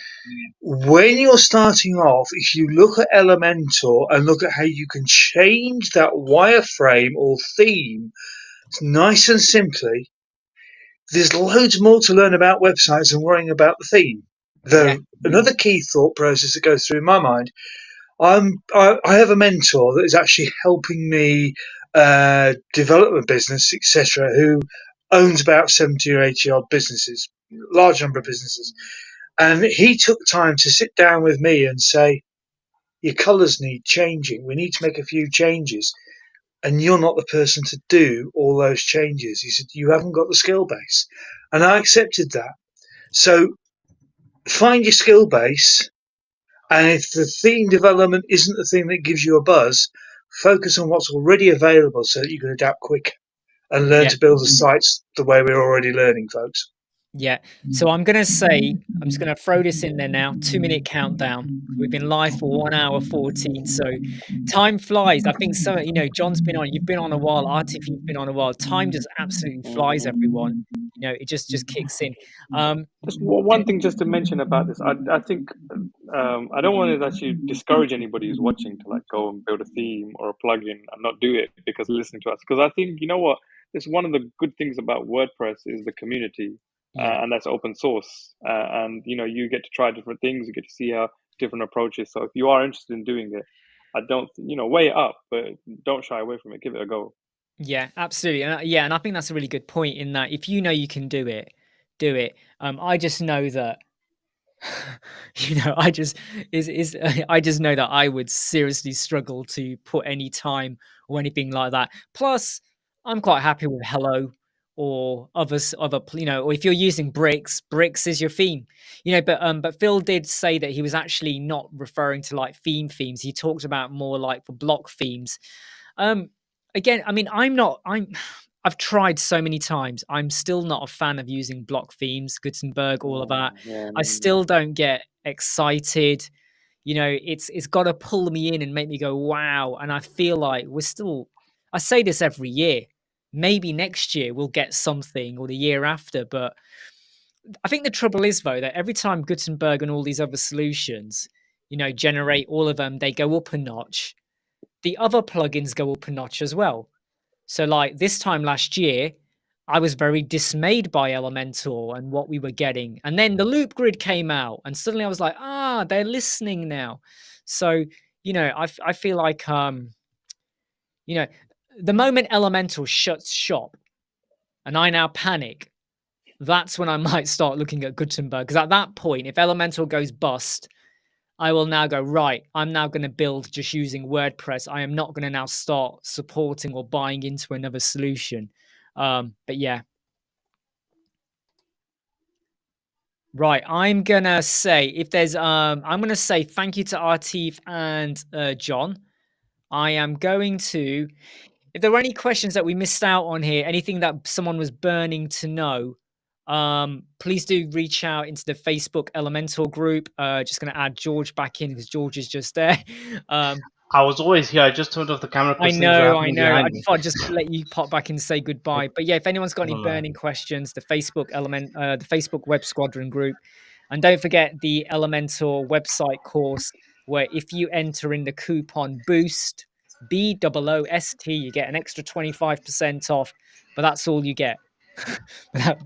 When you're starting off, if you look at Elementor and look at how you can change that wireframe or theme nice and simply, there's loads more to learn about websites than worrying about the theme. Another key thought process that goes through my mind, I have a mentor that is actually helping me develop a business, etc., who owns about 70 or 80 odd businesses, large number of businesses. And he took time to sit down with me and say, your colours need changing. We need to make a few changes. And you're not the person to do all those changes. He said, you haven't got the skill base. And I accepted that. So find your skill base. And if the theme development isn't the thing that gives you a buzz, focus on what's already available so that you can adapt quick and learn to build the sites the way we're already learning, folks. Yeah. So I'm going to say, I'm just going to throw this in there now, 2-minute countdown. We've been live for 1 hour 14. So time flies. I think so. You know, John's been on, you've been on a while. Artif, you've been on a while. Time just absolutely flies, everyone. You know, it just kicks in. Just one thing just to mention about this. I think I don't want to actually discourage anybody who's watching to like go and build a theme or a plugin and not do it because listening to us. Because I think, you know what, it's one of the good things about WordPress is the community, Yeah. and that's open source. And you know, you get to try different things, you get to see how different approaches. So if you are interested in doing it, I don't, you know, weigh it up, but don't shy away from it. Give it a go. Yeah, absolutely. And yeah, and I think that's a really good point in that if you know you can do it, do it. I just know that you know, I just is I just know that I would seriously struggle to put any time or anything like that. Plus, I'm quite happy with Hello or other you know, or if you're using Bricks is your theme. You know, but Phil did say that he was actually not referring to like themes. He talked about more like for block themes. Um, Again, I mean, I've tried so many times. I'm still not a fan of using block themes, Gutenberg, all of that. Yeah, I still don't get excited. You know, it's got to pull me in and make me go, wow. And I feel like we're still, I say this every year. Maybe next year we'll get something or the year after. But I think the trouble is, though, that every time Gutenberg and all these other solutions, you know, generate all of them, they go up a notch. The other plugins go up a notch as well. So, like this time last year, I was very dismayed by Elementor and what we were getting. And then the loop grid came out, and suddenly I was like, ah, they're listening now. So, you know, I feel like, you know, the moment Elementor shuts shop and I now panic, that's when I might start looking at Gutenberg. Because at that point, if Elementor goes bust, I will now go, right, I'm now going to build just using WordPress. I am not going to now start supporting or buying into another solution. But yeah. Right, I'm gonna say if there's I'm gonna say thank you to Artif and John. I am going to, if there were any questions that we missed out on here, anything that someone was burning to know, please do reach out into the Facebook Elementor group. Just gonna add George back in because George is just there. I was always here. I just turned off the camera I because things were know, I happening know. I behind just me. thought I'd just let you pop back and say goodbye. But yeah, if anyone's got any No, no. burning questions, the Facebook Web Squadron group, and don't forget the Elementor website course, where if you enter in the coupon BOOST, BOOST, you get an extra 25% off. But that's all you get.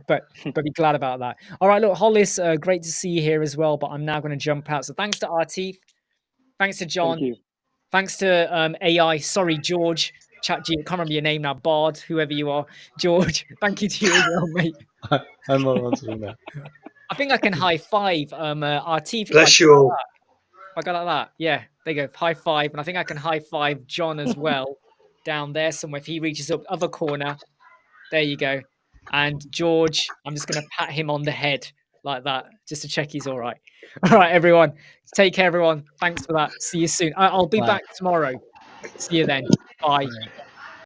but be glad about that. All right, look, Hollis, great to see you here as well. But I'm now going to jump out. So thanks to Artif, thanks to thank John. you. Thanks to AI. Sorry, George. Chat G. I can't remember your name now. Bard, whoever you are. George, thank you to you as well, mate. I'm not answering that. I think I can high five Artif if I Bless go you like all. that. If I go like that. Yeah, there you go. High five. And I think I can high five John as well down there somewhere. If he reaches up other corner, there you go. And George, I'm just going to pat him on the head like that just to check he's all right. All right, everyone. Take care, everyone. Thanks for that. See you soon. I'll be Bye. back tomorrow. See you then. Bye. Bye.